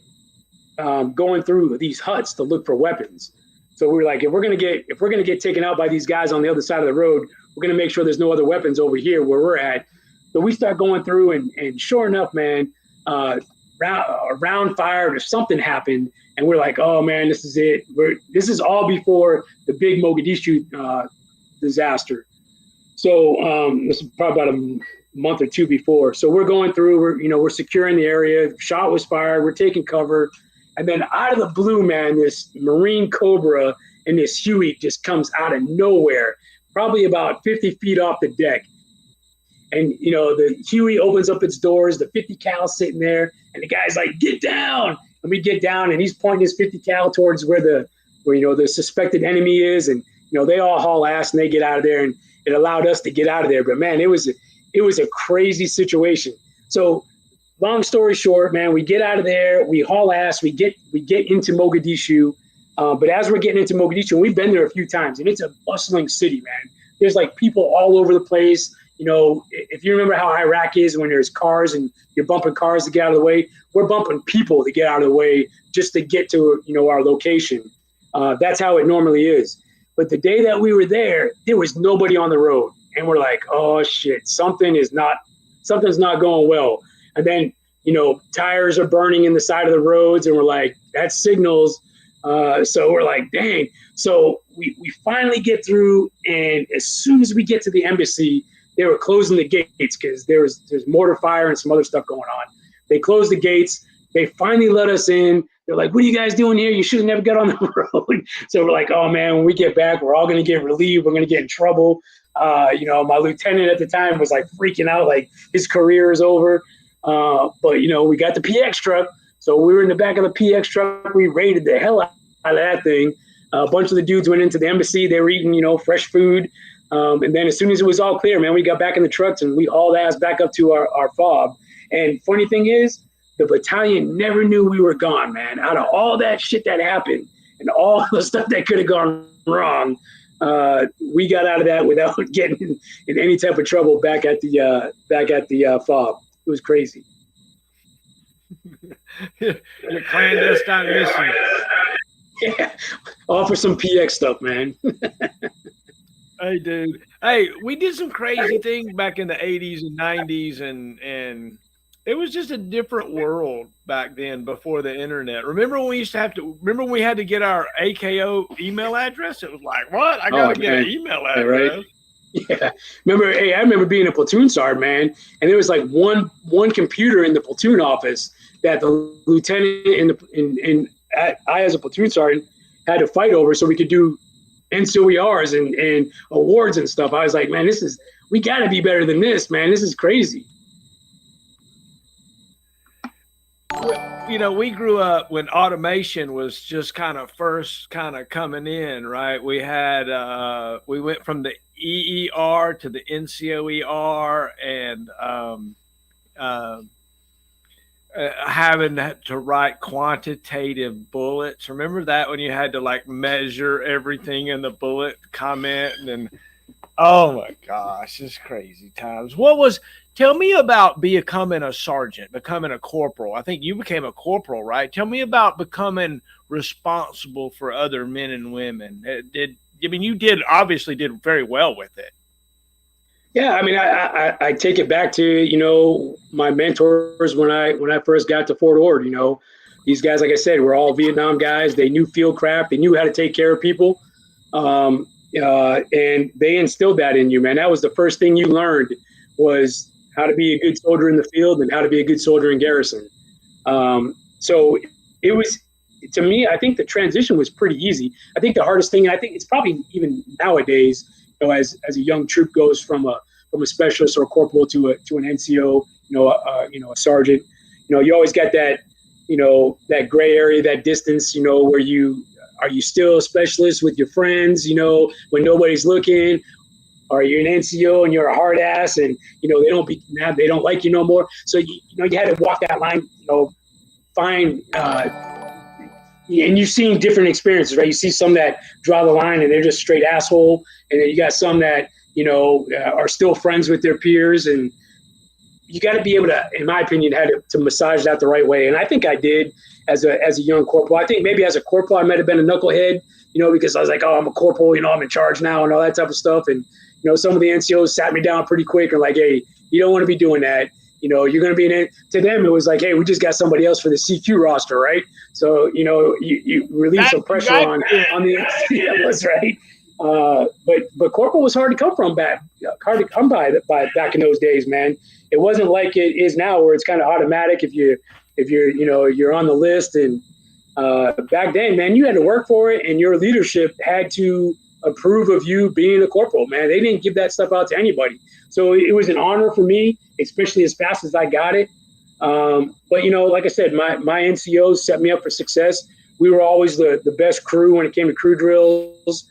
going through these huts to look for weapons. So we were like, if we're gonna get taken out by these guys on the other side of the road, we're gonna make sure there's no other weapons over here where we're at. So we start going through, and sure enough, man, round fired or something happened, and we're like, oh man, this is it. This is all before the big Mogadishu disaster. So this is probably about a month or 2 before. So we're going through, we're securing the area. Shot was fired. We're taking cover. And then out of the blue, man, this Marine Cobra and this Huey just comes out of nowhere, probably about 50 feet off the deck. And, the Huey opens up its doors, the 50 cal sitting there, and the guy's like, get down. And we get down, and he's pointing his 50 cal towards where the suspected enemy is. And, they all haul ass and they get out of there, and it allowed us to get out of there. But man, it was a crazy situation. So long story short, man, we get out of there, we haul ass, we get into Mogadishu. But as we're getting into Mogadishu, and we've been there a few times, and it's a bustling city, man. There's like people all over the place. If you remember how Iraq is when there's cars and you're bumping cars to get out of the way, we're bumping people to get out of the way just to get to, our location. That's how it normally is. But the day that we were there was nobody on the road. And we're like, oh shit, something's not going well. And then, tires are burning in the side of the roads, and we're like, that's signals. So we're like, dang. So we finally get through, and as soon as we get to the embassy, they were closing the gates because there's mortar fire and some other stuff going on. They closed the gates. They finally let us in. They're like, what are you guys doing here? You should have never got on the road. So we're like, oh man, when we get back, we're all going to get relieved. We're going to get in trouble. My lieutenant at the time was like freaking out, like his career is over. But we got the PX truck. So we were in the back of the PX truck. We raided the hell out of that thing. A bunch of the dudes went into the embassy. They were eating, fresh food. And then as soon as it was all clear, man, we got back in the trucks and we hauled ass back up to our FOB. And funny thing is, the battalion never knew we were gone, man. Out of all that shit that happened and all the stuff that could have gone wrong, we got out of that without getting in any type of trouble back at the FOB. It was crazy. Your clandestine mission. Yeah, all for some PX stuff, man. Hey, dude. Hey, we did some crazy things back in the 80s and 90s, and it was just a different world back then before the internet. Remember when we used to have to, remember when we had to get our AKO email address? It was like, what? I got to get an email address. Right? Yeah. I remember being a platoon sergeant, man, and there was like one computer in the platoon office that the lieutenant I as a platoon sergeant had to fight over so we could do NCOERs and awards and stuff. I was like, man, we got to be better than this, man. This is crazy. You know, we grew up when automation was just kind of first kind of coming in, right? We went from the EER to the NCOER, and having to write quantitative bullets. Remember that, when you had to like measure everything in the bullet comment, and oh my gosh, it's crazy times. Tell me about becoming a sergeant, becoming a corporal. I think you became a corporal, right? Tell me about becoming responsible for other men and women. You obviously did very well with it. Yeah, I mean, I take it back to, my mentors when I first got to Fort Ord. These guys, like I said, were all Vietnam guys. They knew field craft. They knew how to take care of people. And they instilled that in you, man. That was the first thing you learned, was how to be a good soldier in the field and how to be a good soldier in garrison. So it was, to me, I think the transition was pretty easy. I think the hardest thing, I think it's probably even nowadays, as a young troop goes from a specialist or a corporal to an NCO, a sergeant, you always got that, that gray area, that distance, where are you still a specialist with your friends, when nobody's looking? Are you an NCO and you're a hard ass and, they don't like you no more? So, you had to walk that line, find, and you've seen different experiences, right? You see some that draw the line and they're just straight asshole. And then you got some that, are still friends with their peers. And you got to be able to, in my opinion, to massage that the right way. And I think I did as a young corporal. I think maybe as a corporal, I might have been a knucklehead, because I was like, oh, I'm a corporal, I'm in charge now and all that type of stuff. And, some of the NCOs sat me down pretty quick and like, hey, you don't want to be doing that. You're going to be to them, it was like, hey, we just got somebody else for the CQ roster, right? So, you relieve some pressure on the NCOs, right? But corporal was hard to come by back in those days, man. It wasn't like it is now, where it's kind of automatic if you're on the list. And back then, man, you had to work for it, and your leadership had to approve of you being a corporal, man. They didn't give that stuff out to anybody. So it was an honor for me, especially as fast as I got it. But like I said, my NCOs set me up for success. We were always the best crew when it came to crew drills.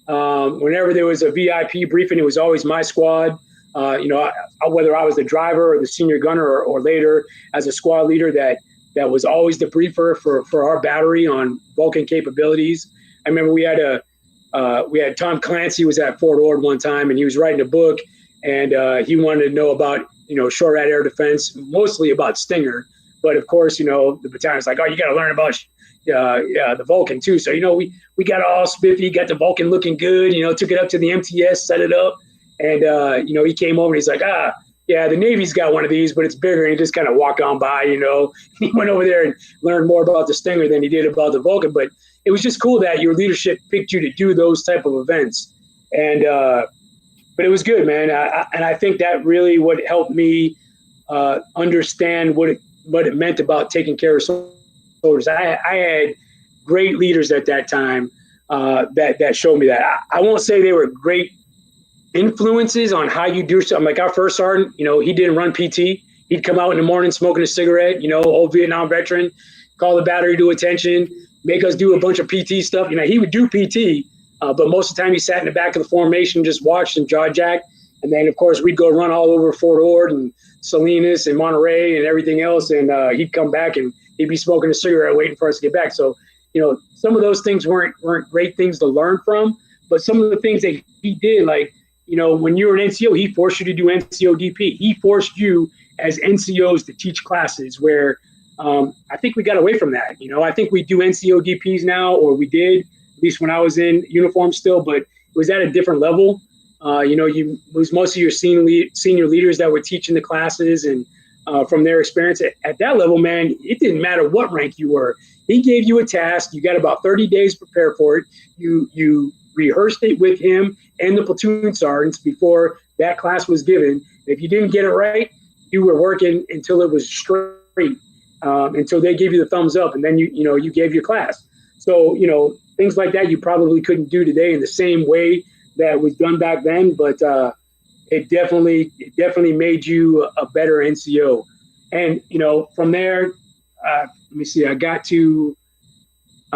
Whenever there was a VIP briefing, it was always my squad. Whether I was the driver or the senior gunner or later as a squad leader, that was always the briefer for our battery on Vulcan capabilities. I remember we had Tom Clancy was at Fort Ord one time, and he was writing a book, and he wanted to know about short rat air defense, mostly about Stinger. But of course, the battalion's like, oh, you got to learn about the Vulcan too. So we got all spiffy, got the Vulcan looking good. Took it up to the MTS, set it up, and he came over and he's like, yeah, the Navy's got one of these, but it's bigger. And he just kind of walked on by. He went over there and learned more about the Stinger than he did about the Vulcan. But it was just cool that your leadership picked you to do those type of events. And but it was good, man. And I think that really what helped me understand what it meant about taking care of soldiers. I had great leaders at that time that showed me that. I won't say they were great influences on how you do something. Like our first sergeant, he didn't run PT. He'd come out in the morning smoking a cigarette, old Vietnam veteran, call the battery to attention, make us do a bunch of PT stuff. He would do PT, but most of the time he sat in the back of the formation, just watched and jaw jacked. And then, of course, we'd go run all over Fort Ord and Salinas and Monterey and everything else. And he'd come back and he'd be smoking a cigarette waiting for us to get back. So, some of those things weren't great things to learn from, but some of the things that he did, like, when you were an NCO, he forced you to do NCO DP. He forced you as NCOs to teach classes where I think we got away from that. I think we do NCO DPs now, or we did, at least when I was in uniform still, but it was at a different level. It was most of your senior leaders that were teaching the classes, and from their experience at that level, man, it didn't matter what rank you were. He gave you a task. You got about 30 days to prepare for it. You rehearsed it with him and the platoon sergeants before that class was given. If you didn't get it right, you were working until it was straight, until they gave you the thumbs up, and then you gave your class. So things like that you probably couldn't do today in the same way that was done back then, but it definitely made you a better NCO. And from there, let me see, I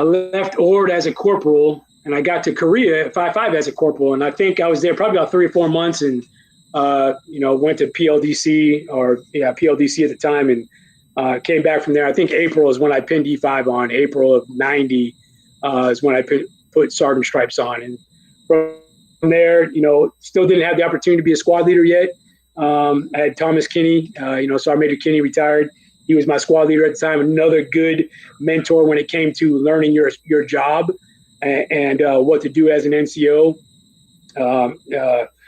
left Ord as a corporal, and I got to Korea at 5.5 as a corporal, and I think I was there probably about 3 or 4 months, and went to PLDC at the time, and came back from there. I think April is when I pinned E5 on. April of '90 is when I put sergeant stripes on, and from there, still didn't have the opportunity to be a squad leader yet. I had Thomas Kinney, Sergeant Major Kinney retired. He was my squad leader at the time. Another good mentor when it came to learning your job and what to do as an NCO.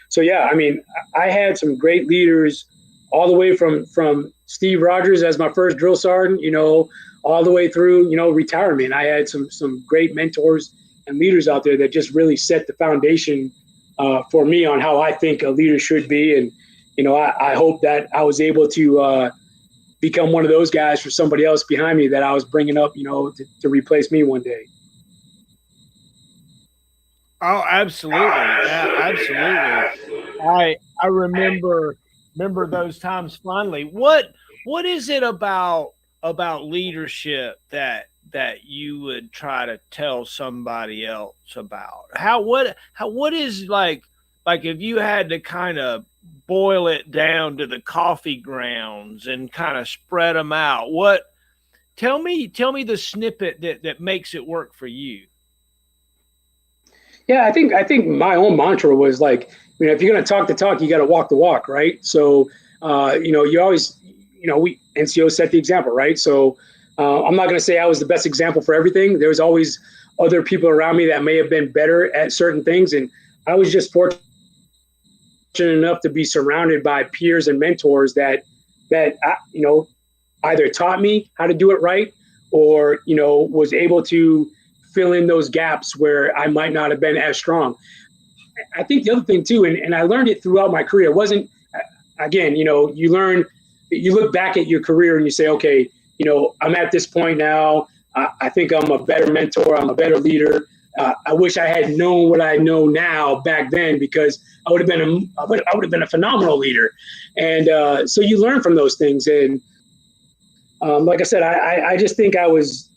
So yeah, I mean, I had some great leaders all the way from Steve Rogers as my first drill sergeant, all the way through, retirement. I had some great mentors and leaders out there that just really set the foundation for me on how I think a leader should be. And, I hope that I was able to become one of those guys for somebody else behind me that I was bringing up, to replace me one day. Oh, absolutely. Yeah, absolutely. I remember those times fondly. What is it about leadership that you would try to tell somebody else about? What is like if you had to kind of boil it down to the coffee grounds and kind of spread them out, tell me the snippet that makes it work for you? Yeah, I think my own mantra was like, if you're going to talk the talk, you got to walk the walk, right? So, you always, we NCO set the example, right? So I'm not going to say I was the best example for everything. There was always other people around me that may have been better at certain things. And I was just fortunate enough to be surrounded by peers and mentors that either taught me how to do it right, or, was able to fill in those gaps where I might not have been as strong. I think the other thing too, and I learned it throughout my career, it wasn't, again, you look back at your career and you say, okay, I'm at this point now. I think I'm a better mentor. I'm a better leader. I wish I had known what I know now back then, because I would have been a phenomenal leader. And so you learn from those things. And like I said, I just think I was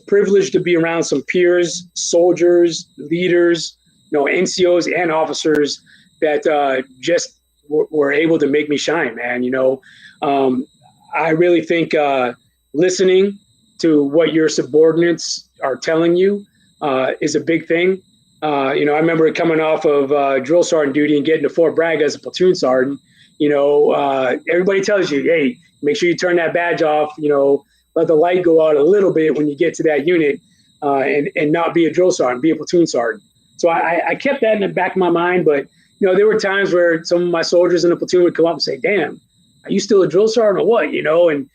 privileged to be around some peers, soldiers, leaders, NCOs and officers that just were able to make me shine, man. I really think listening to what your subordinates are telling you is a big thing. I remember coming off of drill sergeant duty and getting to Fort Bragg as a platoon sergeant. Everybody tells you, hey, make sure you turn that badge off, let the light go out a little bit when you get to that unit, and not be a drill sergeant, be a platoon sergeant. So I kept that in the back of my mind. But, there were times where some of my soldiers in the platoon would come up and say, damn, are you still a drill sergeant or what? And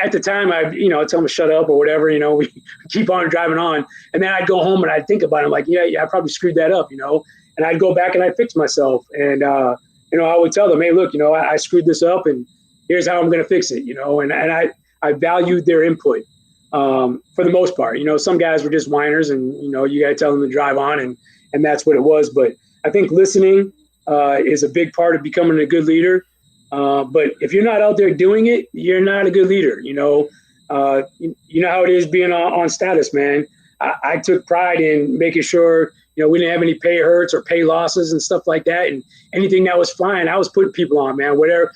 at the time, I'd tell them to shut up or whatever, we keep on driving on. And then I'd go home and I'd think about it. I'm like, yeah, I probably screwed that up, and I'd go back and I'd fix myself. And, I would tell them, hey, look, I screwed this up and here's how I'm going to fix it, and I valued their input for the most part. Some guys were just whiners and, you got to tell them to drive on, and that's what it was. But I think listening is a big part of becoming a good leader. But if you're not out there doing it, you're not a good leader. You know how it is being on status, man. I took pride in making sure, we didn't have any pay hurts or pay losses and stuff like that. And anything that was flying, I was putting people on, man. Wherever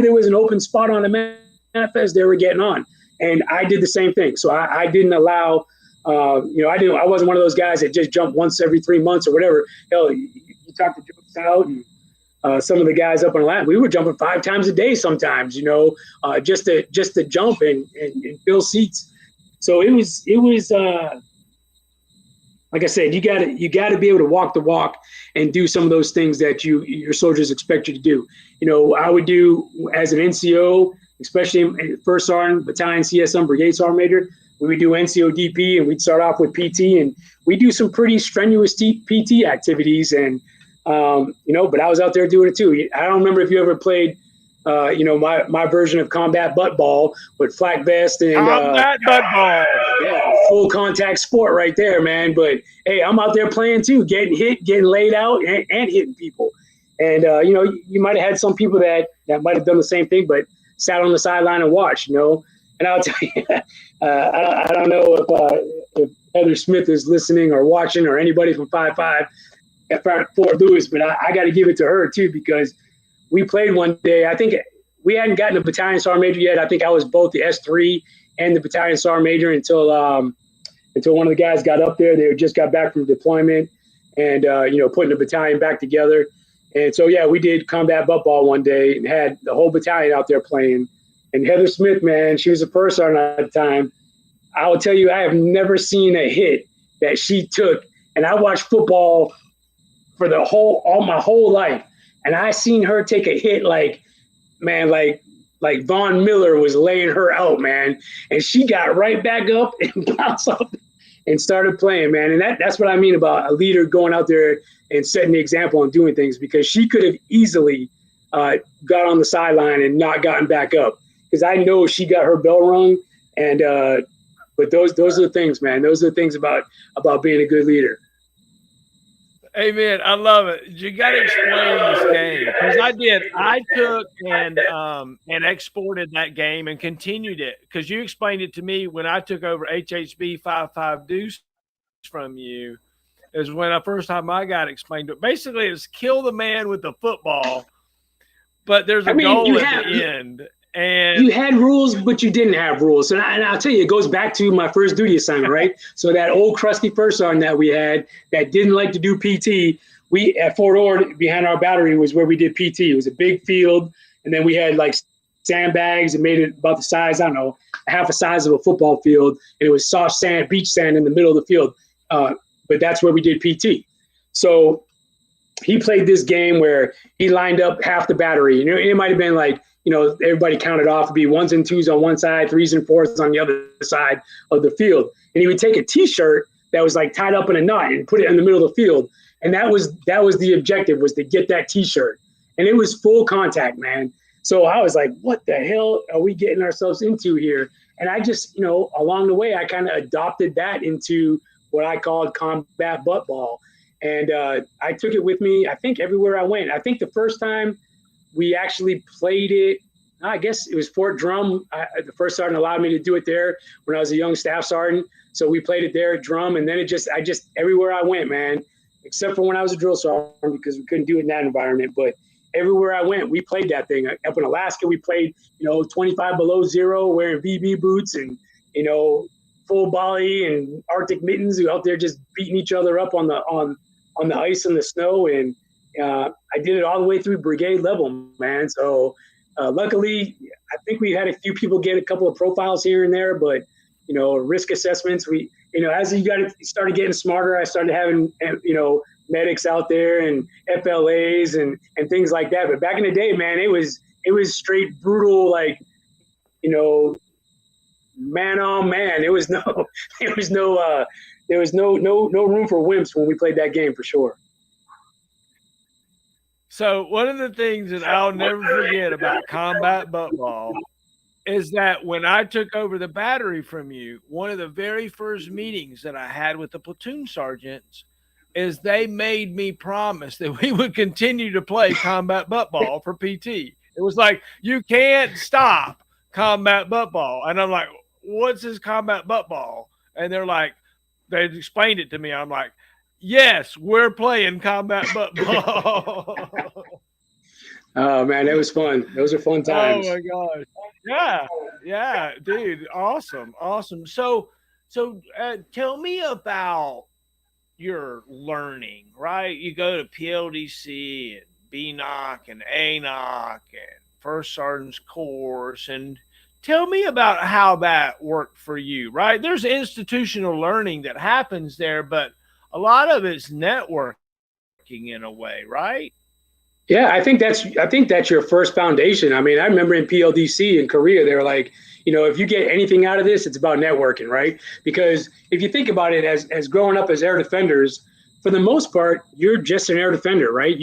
there was an open spot on the manifest, they were getting on. And I did the same thing. So I didn't allow I wasn't one of those guys that just jumped once every 3 months or whatever. Hell, you talk to Joe Stout and some of the guys up on the line, we were jumping 5 times a day sometimes, just to jump and fill seats. So it was like I said, you got to be able to walk the walk and do some of those things that your soldiers expect you to do. I would do as an NCO, especially in First Sergeant, Battalion, CSM, Brigade Sergeant Major. We would do NCO DP, and we'd start off with PT, and we do some pretty strenuous PT activities. And but I was out there doing it too. I don't remember if you ever played, my version of combat butt ball with flak vest and combat butt ball. Yeah, full contact sport right there, man. But hey, I'm out there playing too, getting hit, getting laid out, and hitting people. And you might have had some people that might have done the same thing, but sat on the sideline and watched. And I'll tell you, I don't know if Heather Smith is listening or watching, or anybody from 5.5 at Fort Lewis, but I got to give it to her too, because we played one day. I think we hadn't gotten a battalion sergeant major yet. I think I was both the S3 and the battalion sergeant major until one of the guys got up there. They just got back from deployment and putting the battalion back together. And so yeah, we did combat butt ball one day and had the whole battalion out there playing. And Heather Smith, man, she was a first sergeant at the time. I will tell you, I have never seen a hit that she took. And I watched football for all my whole life. And I seen her take a hit like Von Miller was laying her out, man. And she got right back up and bounced up and started playing, man. And that's what I mean about a leader going out there and setting the example and doing things, because she could have easily got on the sideline and not gotten back up, because I know she got her bell rung. And but those are the things, man. Those are the things about being a good leader. Hey, man, I love it. You got to explain this game, because I took and exported that game and continued it, because you explained it to me when I took over HHB 55 Deuce from you. Is when the first time I got explained it. Basically, it's kill the man with the football, but there's a goal at the end. And you had rules, but you didn't have rules. And I'll tell you, it goes back to my first duty assignment, right? So that old crusty first sergeant that we had that didn't like to do PT, we at Fort Ord behind our battery was where we did PT. It was a big field, and then we had like sandbags and made it about the size, I don't know, half the size of a football field, and it was soft sand, beach sand in the middle of the field. But that's where we did PT. So he played this game where he lined up half the battery. It might have been like, everybody counted off to be 1s and 2s on one side, 3s and 4s on the other side of the field. And he would take a T-shirt that was like tied up in a knot and put it in the middle of the field. And that was the objective, was to get that T-shirt. And it was full contact, man. So I was like, what the hell are we getting ourselves into here? And I just, along the way, I kind of adopted that into what I called combat butt ball. And I took it with me, I think, everywhere I went. I think the first time we actually played it, I guess it was Fort Drum. The first sergeant allowed me to do it there when I was a young staff sergeant. So we played it there at Drum. And then I just everywhere I went, man, except for when I was a drill sergeant, because we couldn't do it in that environment. But everywhere I went, we played that thing. Up in Alaska, we played, 25 below zero, wearing VB boots and, full volley and Arctic mittens, out there just beating each other up on the ice and the snow. And I did it all the way through brigade level, man. So luckily, I think we had a few people get a couple of profiles here and there, but risk assessments. We, as you started getting smarter, I started having medics out there and FLAs and things like that. But back in the day, man, it was straight brutal, like man on man. There was no room for wimps when we played that game, for sure. So one of the things that I'll never forget about combat butt ball is that when I took over the battery from you, one of the very first meetings that I had with the platoon sergeants is they made me promise that we would continue to play combat butt ball for PT. It was like, you can't stop combat butt ball. And I'm like, what's this combat butt ball? And they're like, they explained it to me. I'm like, yes, we're playing combat butt ball. Oh man, that was fun. Those are fun times. Oh my gosh. Yeah, dude. Awesome. So So tell me about your learning, right? You go to PLDC and BNOC and ANOC and First Sergeant's Course, and tell me about how that worked for you, right? There's institutional learning that happens there, but a lot of it's networking in a way, right? Yeah, I think that's your first foundation. I mean, I remember in PLDC in Korea, they were like, if you get anything out of this, it's about networking, right? Because if you think about it, as growing up as air defenders, for the most part, you're just an air defender, right?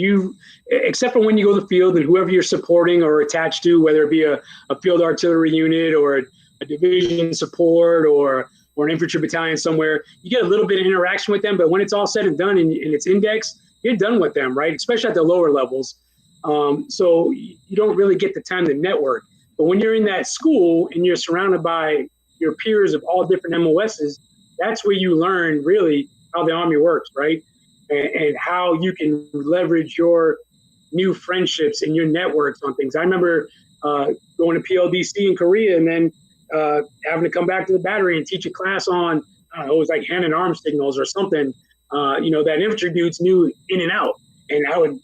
Except for when you go to the field and whoever you're supporting or attached to, whether it be a field artillery unit or a division support or an infantry battalion somewhere, you get a little bit of interaction with them. But when it's all said and done and it's indexed, you're done with them, right? Especially at the lower levels. So you don't really get the time to network. But when you're in that school and you're surrounded by your peers of all different MOSs, that's where you learn really how the Army works, right? And how you can leverage your new friendships and your networks on things. I remember going to PLDC in Korea and then having to come back to the battery and teach a class on, I don't know, it was like hand and arm signals or something, that infantry dudes knew in and out. And I would,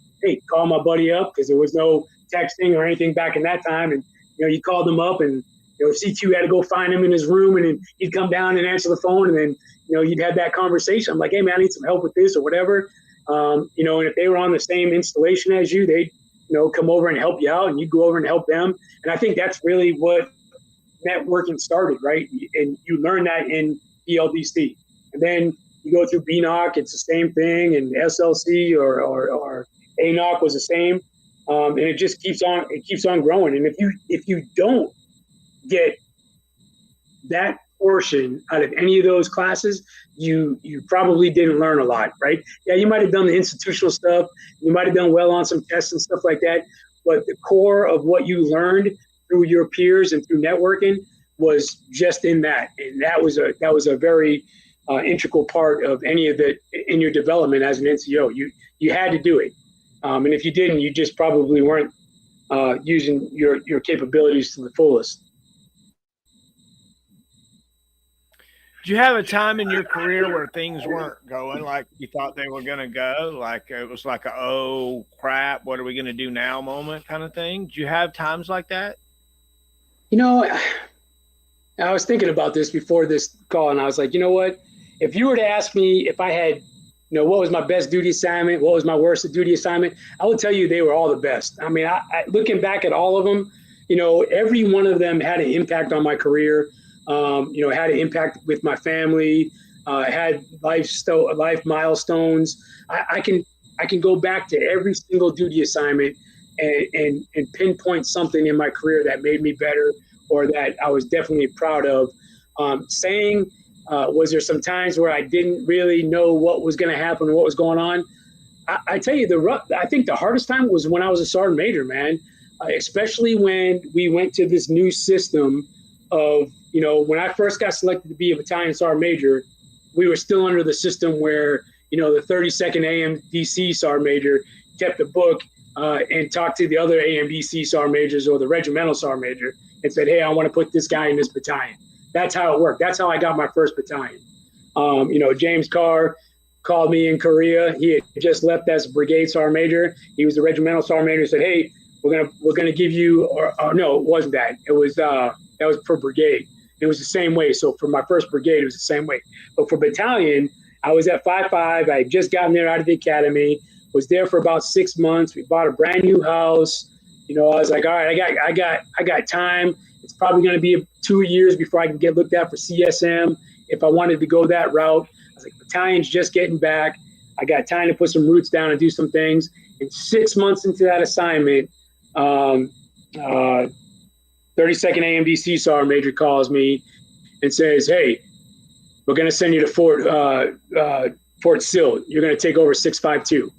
call my buddy up because there was no texting or anything back in that time. And, you called him up and, C2 had to go find him in his room and then he'd come down and answer the phone. And then, you'd have that conversation. I'm like, hey, man, I need some help with this or whatever. And if they were on the same installation as you, they'd, come over and help you out and you'd go over and help them. And I think that's really what networking started, right? And you learn that in PLDC. And then you go through BNOC, it's the same thing, and SLC or ANOC was the same. And it just keeps on growing. And if you don't get that portion out of any of those classes, you probably didn't learn a lot, right? Yeah, you might have done the institutional stuff, you might have done well on some tests and stuff like that, but the core of what you learned through your peers and through networking was just in that. And that was a very integral part of any of the in your development as an NCO. You had to do it. And if you didn't, you just probably weren't using your capabilities to the fullest. Did you have a time in your career where things weren't going like you thought they were going to go? Like it was like a, oh crap, what are we going to do now moment kind of thing? Did you have times like that? I was thinking about this before this call, and I was like, you know what? If you were to ask me if I had, what was my best duty assignment, what was my worst duty assignment, I would tell you they were all the best. I mean, I looking back at all of them, every one of them had an impact on my career. Had an impact with my family, had life milestones. I can go back to every single duty assignment and pinpoint something in my career that made me better or that I was definitely proud of. Was there some times where I didn't really know what was going to happen or what was going on? I tell you, I think the hardest time was when I was a sergeant major, man, especially when we went to this new system of, when I first got selected to be a battalion sergeant major, we were still under the system where, the 32nd AMDC sergeant major kept a book and talked to the other AMDC sergeant majors or the regimental sergeant major and said, hey, I want to put this guy in this battalion. That's how it worked. That's how I got my first battalion. James Carr called me in Korea. He had just left as brigade sergeant major. He was the regimental sergeant major. Said, hey, we're gonna give you, or no, it wasn't that. It was that was per brigade. It was the same way. So for my first brigade, it was the same way. But for battalion, I was at 5.5. I had just gotten there out of the academy. Was there for about 6 months. We bought a brand new house. I was like, all right, I got time. It's probably going to be 2 years before I can get looked at for CSM if I wanted to go that route. I was like, battalion's just getting back. I got time to put some roots down and do some things. And 6 months into that assignment, 32nd AMDC sergeant major calls me and says, hey, we're going to send you to Fort Sill. You're going to take over 652.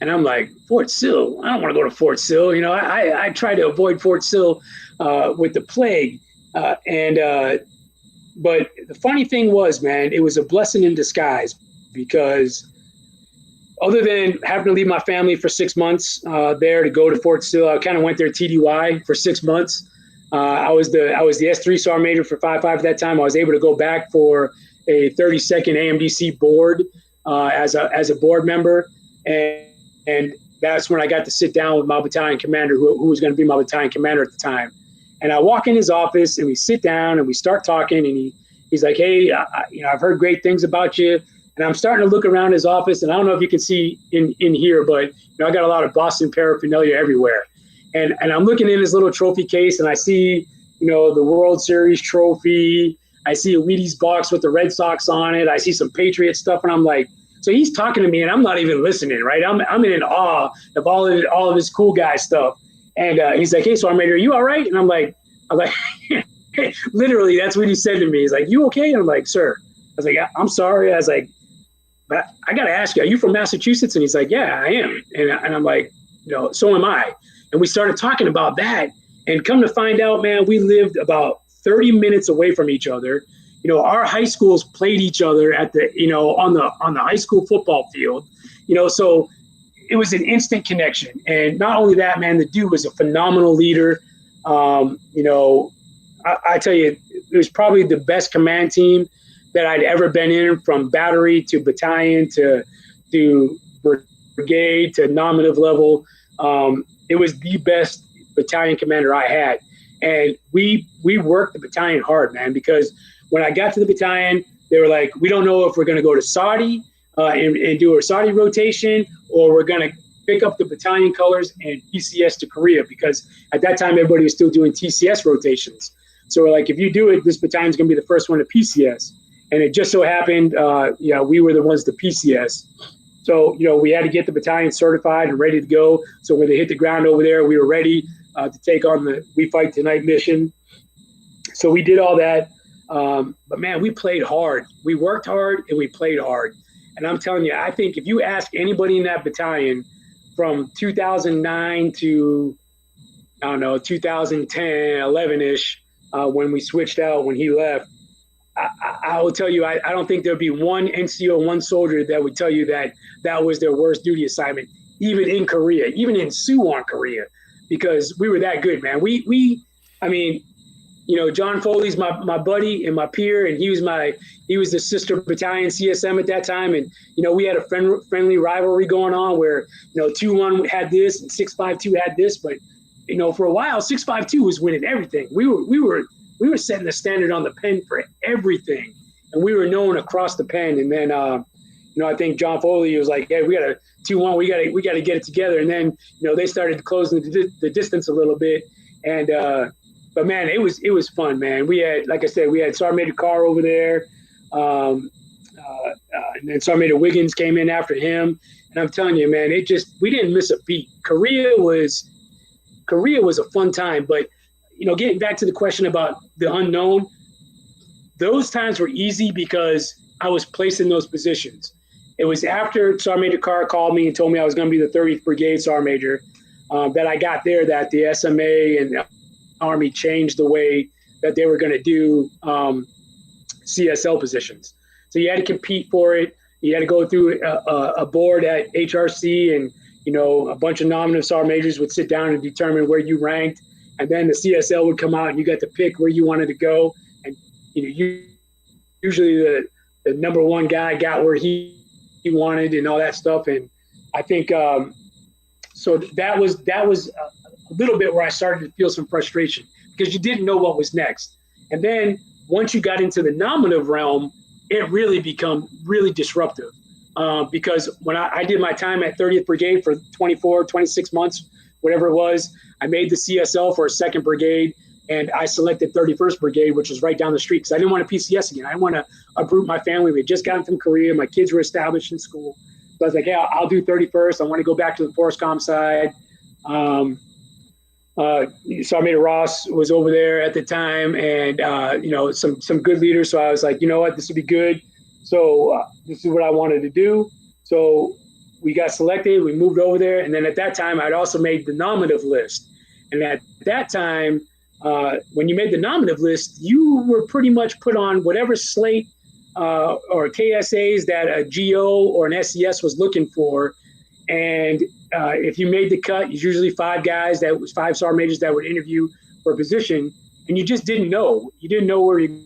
And I'm like, Fort Sill? I don't want to go to Fort Sill. I try to avoid Fort Sill with the plague. But the funny thing was, man, it was a blessing in disguise because other than having to leave my family for 6 months there to go to Fort Sill, I kind of went there TDY for 6 months. I was the S3 sergeant major for 5.5 at that time. I was able to go back for a 30-second AMDC board as a board member, and that's when I got to sit down with my battalion commander, who was going to be my battalion commander at the time. And I walk in his office, and we sit down, and we start talking, and he's like, "Hey, I've heard great things about you." And I'm starting to look around his office, and I don't know if you can see in here, but I got a lot of Boston paraphernalia everywhere. And I'm looking in his little trophy case, and I see, the World Series trophy. I see a Wheaties box with the Red Sox on it. I see some Patriot stuff, and I'm like, so he's talking to me, and I'm not even listening, right? I'm in awe of all of his cool guy stuff. And he's like, "Hey, Sergeant Major, are you all right?" And I'm like, literally, that's what he said to me. He's like, "You okay?" And I'm like, "Sir." I was like, "I'm sorry." I was like, "But I got to ask you, are you from Massachusetts?" And he's like, "Yeah, I am." And I'm like, "So am I." And we started talking about that, and come to find out, man, we lived about 30 minutes away from each other. Our high schools played each other at the, on the high school football field, so it was an instant connection. And not only that, man, the dude was a phenomenal leader. I tell you, it was probably the best command team that I'd ever been in, from battery to battalion to brigade to nominative level. It was the best battalion commander I had. And we worked the battalion hard, man, because when I got to the battalion, they were like, "We don't know if we're going to go to Saudi and do a Saudi rotation, or we're going to pick up the battalion colors and PCS to Korea," because at that time, everybody was still doing TCS rotations. So we're like, if you do it, this battalion's going to be the first one to PCS. And it just so happened, we were the ones to PCS. So, we had to get the battalion certified and ready to go. So when they hit the ground over there, we were ready to take on the We Fight Tonight mission. So we did all that. But, man, we played hard. We worked hard, and we played hard. And I'm telling you, I think if you ask anybody in that battalion from 2009 to, 2010, 11-ish, when we switched out, when he left, I will tell you, I don't think there'd be one NCO, one soldier that would tell you that was their worst duty assignment, even in Korea, even in Suwon, Korea, because we were that good, man. John Foley's my buddy and my peer, and he was the sister battalion CSM at that time. And, we had a friendly rivalry going on where, 2-1 had this and 652 had this. But, for a while, 652 was winning everything. We were setting the standard on the pen for everything. And we were known across the pen. And then, I think John Foley was like, "Hey, we got a 2-1. We got to get it together." And then, they started closing the distance a little bit. And, but man, it was fun, man. We had, like I said, we had Sergeant Major Carr over there. And then Sergeant Major Wiggins came in after him. And I'm telling you, man, we didn't miss a beat. Korea was a fun time. But, getting back to the question about the unknown, those times were easy because I was placed in those positions. It was after Sergeant Major Carr called me and told me I was going to be the 30th Brigade Sergeant Major that I got there, that the SMA and the Army changed the way that they were going to do CSL positions. So you had to compete for it. You had to go through a board at HRC, and, a bunch of nominative sergeant majors would sit down and determine where you ranked. And then the CSL would come out, and you got to pick where you wanted to go. And, usually the number one guy got where he wanted and all that stuff. And I think so that was a little bit where I started to feel some frustration, because you didn't know what was next. And then once you got into the nominative realm, it really become really disruptive, because when I did my time at 30th Brigade for 24, 26 months, whatever it was, I made the CSL for a 2nd Brigade, and I selected 31st Brigade, which was right down the street, because I didn't want to PCS again. I didn't want to uproot my family. We had just gotten from Korea. My kids were established in school. So I was like, yeah, I'll do 31st. I want to go back to the FORSCOM side. Sergeant Major Ross was over there at the time, and some good leaders. So I was like, you know what, this would be good. So this is what I wanted to do. So we got selected. We moved over there, and then at that time, I'd also made the nominative list. And at that time, when you made the nominative list, you were pretty much put on whatever slate or KSAs that a GO or an SES was looking for. And if you made the cut, it's usually 5 guys, that was 5 sergeant majors that would interview for a position, and you just didn't know. You didn't know where you're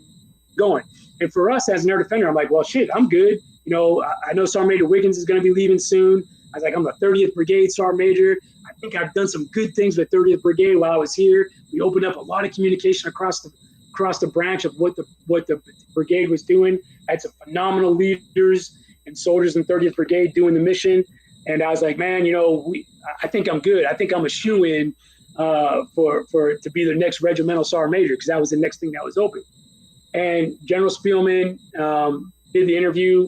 going. And for us as an air defender, I'm like, well, shit, I'm good. You know, I know Sergeant Major Wiggins is going to be leaving soon. I was like, I'm a 30th Brigade Sergeant Major. I think I've done some good things with 30th Brigade while I was here. We opened up a lot of communication across the branch of what the brigade was doing. I had some phenomenal leaders and soldiers in 30th Brigade doing the mission. And I was like, man, you know, I think I'm good. I think I'm a shoe-in to be the next regimental sergeant major, because that was the next thing that was open. And General Spielman did the interview,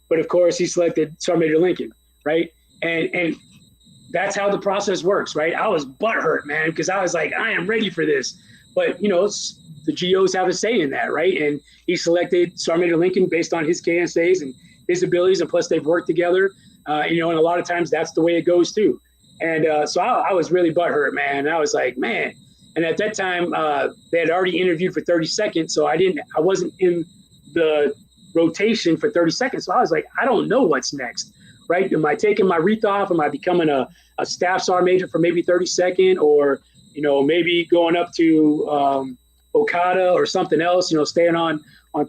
but of course he selected Sergeant Major Lincoln, right? And that's how the process works, right? I was butthurt, man, because I was like, I am ready for this. But, you know, the GOs have a say in that, right? And he selected Sergeant Major Lincoln based on his KSAs and his abilities, and plus they've worked together, you know, and a lot of times that's the way it goes too. And so I was really butthurt, man. And I was like, man. And at that time, they had already interviewed for 32nd, so I wasn't in the rotation for 32nd. So I was like, I don't know what's next, right? Am I taking my wreath off? Am I becoming a staff sergeant major for maybe 32nd, or, you know, maybe going up to Okada or something else, you know, staying on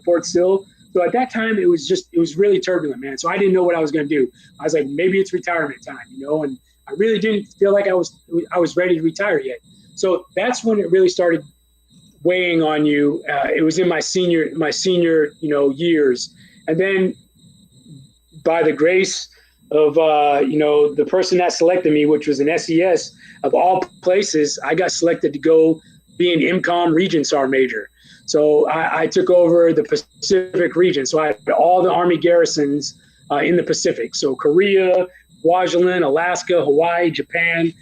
Fort Sill. So at that time, it was really turbulent, man. So I didn't know what I was going to do. I was like, maybe it's retirement time, you know, and I really didn't feel like I was ready to retire yet. So that's when it really started weighing on you. It was in my senior, you know, years. And then by the grace of, you know, the person that selected me, which was an SES, of all places, I got selected to go be an IMCOM region sergeant major. So I took over the Pacific region. So I had all the Army garrisons in the Pacific. So Korea, Kwajalein, Alaska, Hawaii, Japan.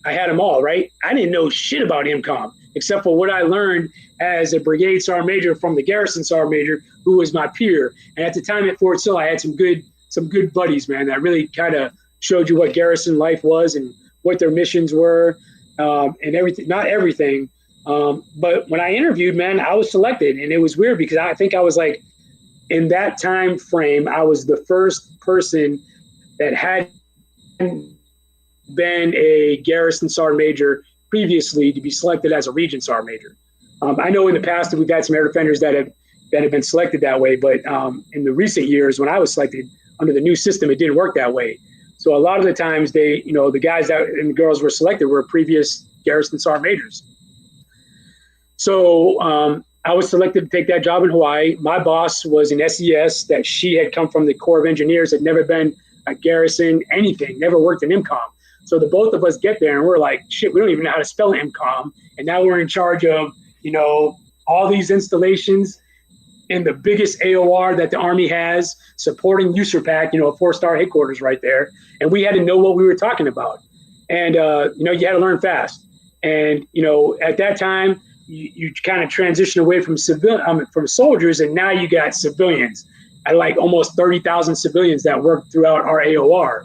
I had them all, right? I didn't know shit about IMCOM, except for what I learned as a brigade sergeant major from the garrison sergeant major, who was my peer. And at the time at Fort Sill, I had some good buddies, man, that really kind of showed you what garrison life was and what their missions were, and everything, not everything. But when I interviewed, man, I was selected, and it was weird because I think I was like, in that time frame, I was the first person that had been a garrison sergeant major previously to be selected as a region sergeant major. I know in the past that we've had some air defenders that have been selected that way, but in the recent years when I was selected under the new system, it didn't work that way. So a lot of the times they, you know, the guys that and the girls were selected were previous garrison sergeant majors. So I was selected to take that job in Hawaii. My boss was an SES that she had come from the Corps of Engineers, had never been a garrison, anything, never worked in IMCOM. So the both of us get there and we're like, shit, we don't even know how to spell IMCOM. And now we're in charge of, you know, all these installations in the biggest AOR that the Army has, supporting USERPAC, you know, a 4-star headquarters right there. And we had to know what we were talking about. And, you know, you had to learn fast. And, you know, at that time, you kind of transition away from from soldiers, and now you got civilians. I like almost 30,000 civilians that work throughout our AOR.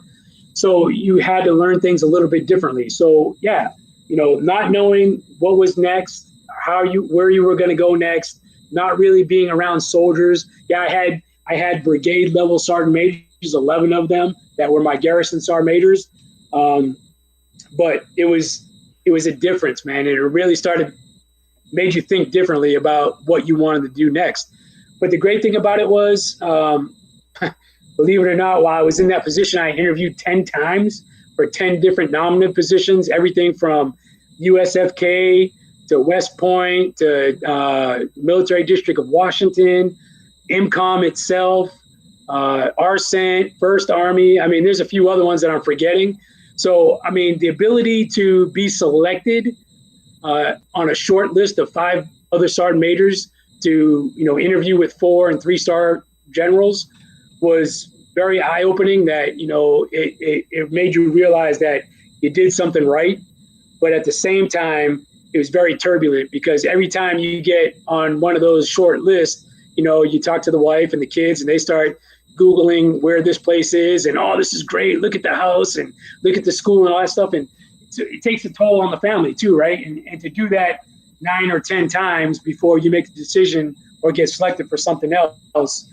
So you had to learn things a little bit differently. So yeah, you know, not knowing what was next, where you were going to go next, not really being around soldiers. Yeah, I had brigade level sergeant majors, 11 of them that were my garrison sergeant majors. But it was a difference, man. And it really made you think differently about what you wanted to do next. But the great thing about it was, believe it or not, while I was in that position, I interviewed 10 times for 10 different nominative positions, everything from USFK to West Point to Military District of Washington, IMCOM itself, ARCENT, First Army. I mean, there's a few other ones that I'm forgetting. So, I mean, the ability to be selected on a short list of 5 other sergeant majors to, you know, interview with 4- and 3-star generals was very eye-opening. That, you know, it made you realize that you did something right, but at the same time, it was very turbulent, because every time you get on one of those short lists, you know, you talk to the wife and the kids, and they start Googling where this place is, and, oh, this is great. Look at the house and look at the school and all that stuff. And it takes a toll on the family too, right? And to do that 9 or 10 times before you make the decision or get selected for something else,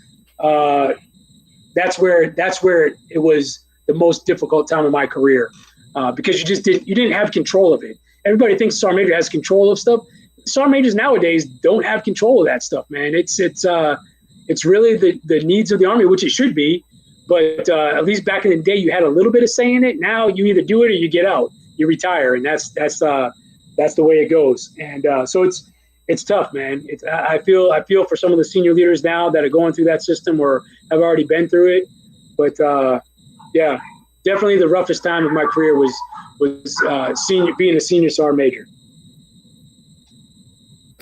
that's where it was the most difficult time of my career, because you didn't have control of it. Everybody thinks sergeant major has control of stuff. sergeant majors nowadays don't have control of that stuff, man. It's really the needs of the Army, which it should be. But at least back in the day, you had a little bit of say in it. Now you either do it or you get out, you retire, and that's the way it goes. And so it's tough, man. I feel for some of the senior leaders now that are going through that system or have already been through it. But yeah, definitely the roughest time of my career was being a senior sergeant major.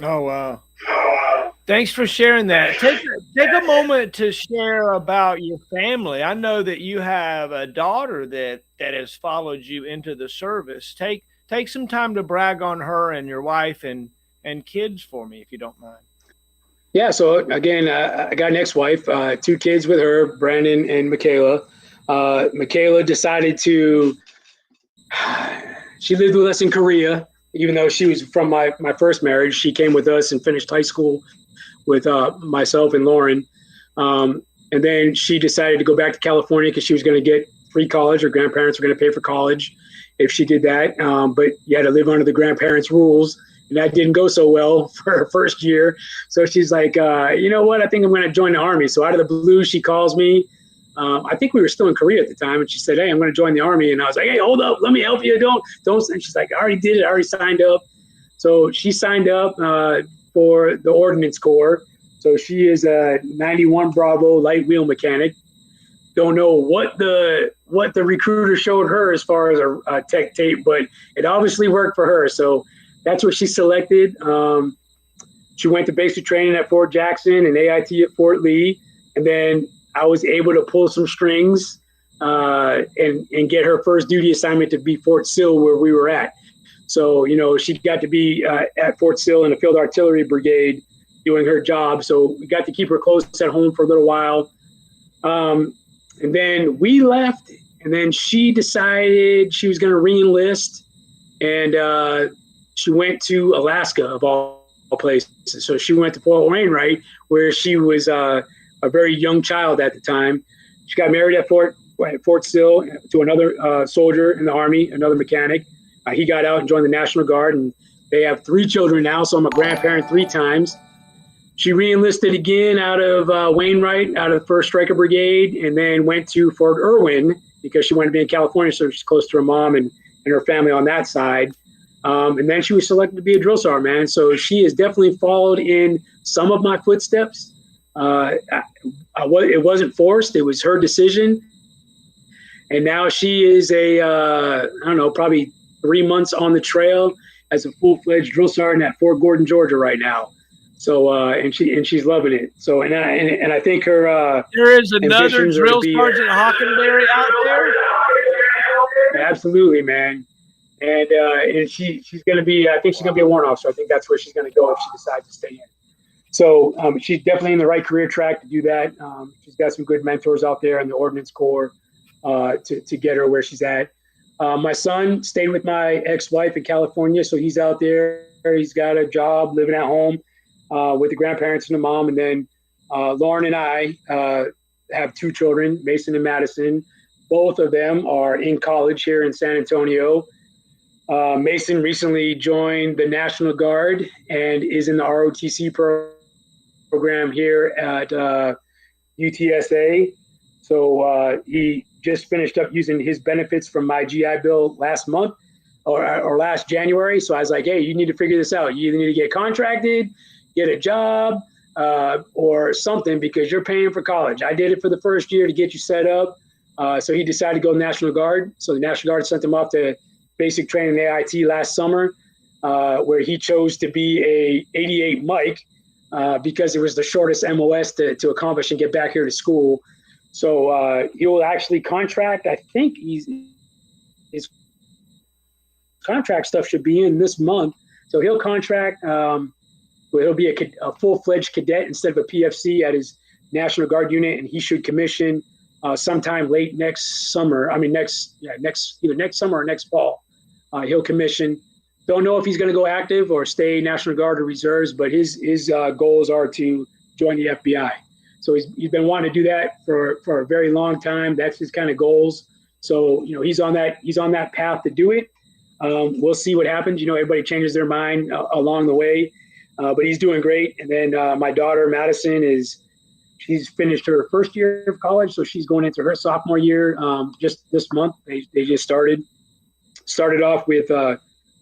Oh, wow. Thanks for sharing that. Take a moment to share about your family. I know that you have a daughter that has followed you into the service. Take some time to brag on her and your wife and kids for me, if you don't mind. Yeah. So again, I got an ex-wife, 2 kids with her, Brandon and Michaela. Michaela decided to. She lived with us in Korea, even though she was from my first marriage. She came with us and finished high school with myself and Lauren. And then she decided to go back to California because she was going to get free college. Her grandparents were going to pay for college if she did that. But you had to live under the grandparents' rules. And that didn't go so well for her first year. So she's like, you know what? I think I'm going to join the Army. So out of the blue, she calls me. I think we were still in Korea at the time. And she said, hey, I'm going to join the Army. And I was like, hey, hold up. Let me help you. Don't. And she's like, I already did it. I already signed up. So she signed up for the Ordnance Corps. So she is a 91 Bravo light wheel mechanic. Don't know what the recruiter showed her as far as a tech tape, but it obviously worked for her. So that's what she selected. She went to basic training at Fort Jackson and AIT at Fort Lee. And then I was able to pull some strings and get her first duty assignment to be Fort Sill, where we were at. So, she got to be at Fort Sill in the Field Artillery Brigade doing her job. So we got to keep her close at home for a little while. And then we left, and then she decided she was going to re-enlist, and she went to Alaska, of all places. So she went to Fort Wainwright, where she was a very young child at the time. She got married at Fort Sill to another soldier in the Army, another mechanic. He got out and joined the National Guard, and they have 3 children now, so I'm a grandparent 3 times. She re-enlisted again out of Wainwright, out of the 1st Striker Brigade, and then went to Fort Irwin because she wanted to be in California, so she's close to her mom and her family on that side. And then she was selected to be a drill sergeant, man. So she has definitely followed in some of my footsteps. It wasn't forced. It was her decision. And now she is probably 3 months on the trail as a full-fledged drill sergeant at Fort Gordon, Georgia right now. So and she's loving it. So and I think her there is another drill sergeant Hockenberry out there. Absolutely, man. And she's going to be. I think she's going to be a warrant officer. I think that's where she's going to go if she decides to stay in. So she's definitely in the right career track to do that. She's got some good mentors out there in the Ordnance Corps to get her where she's at. My son stayed with my ex-wife in California, so he's out there. He's got a job, living at home with the grandparents and the mom. And then Lauren and I have 2 children, Mason and Madison. Both of them are in college here in San Antonio. Mason recently joined the National Guard and is in the ROTC program here at UTSA. So he just finished up using his benefits from my GI Bill last month or last January. So I was like, hey, you need to figure this out. You either need to get contracted, get a job, or something, because you're paying for college. I did it for the first year to get you set up. So he decided to go National Guard. So the National Guard sent him off to basic training AIT last summer, where he chose to be a 88 Mike because it was the shortest MOS to accomplish and get back here to school. So he will actually contract. I think his contract stuff should be in this month. So he'll contract. He'll be a full-fledged cadet instead of a PFC at his National Guard unit, and he should commission sometime late next summer. I mean, either next summer or next fall. He'll commission. Don't know if he's going to go active or stay National Guard or reserves, but his goals are to join the FBI. So he's been wanting to do that for a very long time. That's his kind of goals. So he's on that path to do it. We'll see what happens. Everybody changes their mind along the way, but he's doing great. And then my daughter Madison she's finished her first year of college, so she's going into her sophomore year just this month. They just started off with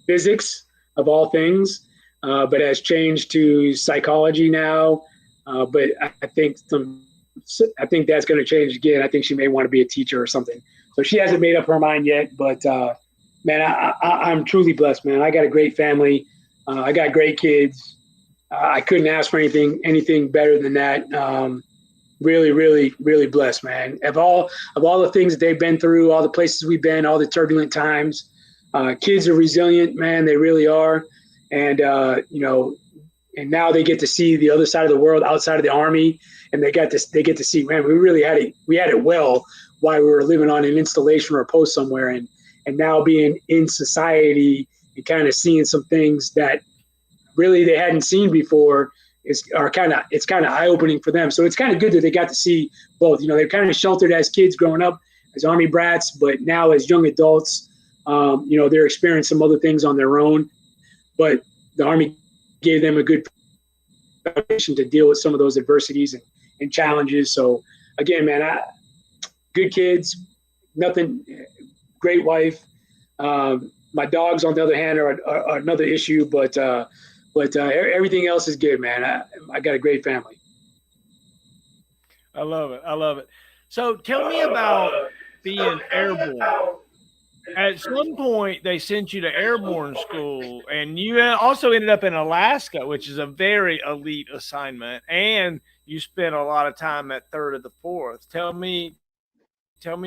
physics of all things, but has changed to psychology now. But I think that's going to change again. I think she may want to be a teacher or something. So she hasn't made up her mind yet. But man, I'm truly blessed, man. I got a great family. I got great kids. I couldn't ask for anything better than that. Really, really, really blessed, man. Of all the things that they've been through, all the places we've been, all the turbulent times, kids are resilient, man. They really are. And and now they get to see the other side of the world outside of the Army, and they get to see, man, we had it well while we were living on an installation or a post somewhere, and now being in society and kind of seeing some things that really they hadn't seen before it's kind of eye-opening for them. So it's kind of good that they got to see both. They're kind of sheltered as kids growing up as Army brats, but now as young adults, they're experiencing some other things on their own. But the Army gave them a good foundation to deal with some of those adversities and challenges. So again, man, good kids, great wife. My dogs, on the other hand, are another issue, but everything else is good, man. I got a great family. I love it. So tell me about being airborne. At some point, they sent you to airborne school, and you also ended up in Alaska, which is a very elite assignment, and you spent a lot of time at 3rd of the 4th. Tell me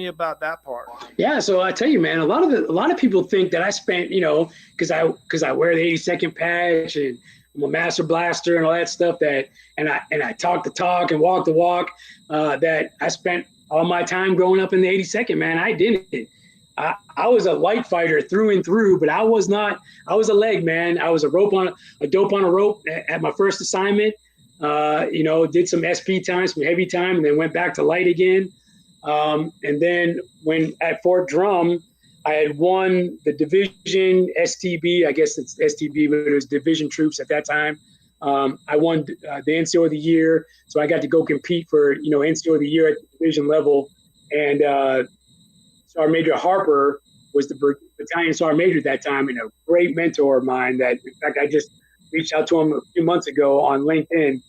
about that part. Yeah, so I tell you, man, a lot of people think that I spent, because I wear the 82nd patch and I'm a master blaster and all that stuff, and I talk the talk and walk the walk, that I spent all my time growing up in the 82nd. Man, I didn't. I was a light fighter through and through, but I was a leg man. I was a dope on a rope at my first assignment. Did some SP time, some heavy time, and then went back to light again. And then when at Fort Drum, I had won the division STB. I guess it's STB, but it was division troops at that time. I won the NCO of the year, so I got to go compete for NCO of the year at the division level. And Sergeant Major Harper was the battalion sergeant major at that time, and a great mentor of mine. That, in fact, I just reached out to him a few months ago on LinkedIn.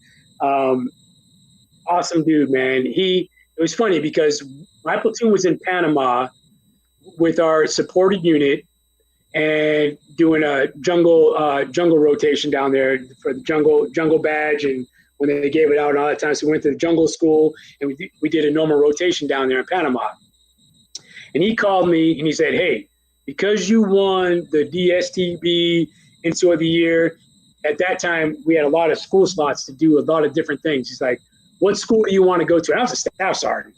Awesome dude, man. It was funny because my platoon was in Panama with our supported unit and doing a jungle rotation down there for the jungle badge, and when they gave it out and all that time. So we went to the jungle school, and we did a normal rotation down there in Panama. And he called me and he said, "Hey, because you won the DSTB NCO of the year," at that time we had a lot of school slots to do a lot of different things. He's like, "What school do you want to go to?" And I was a staff sergeant.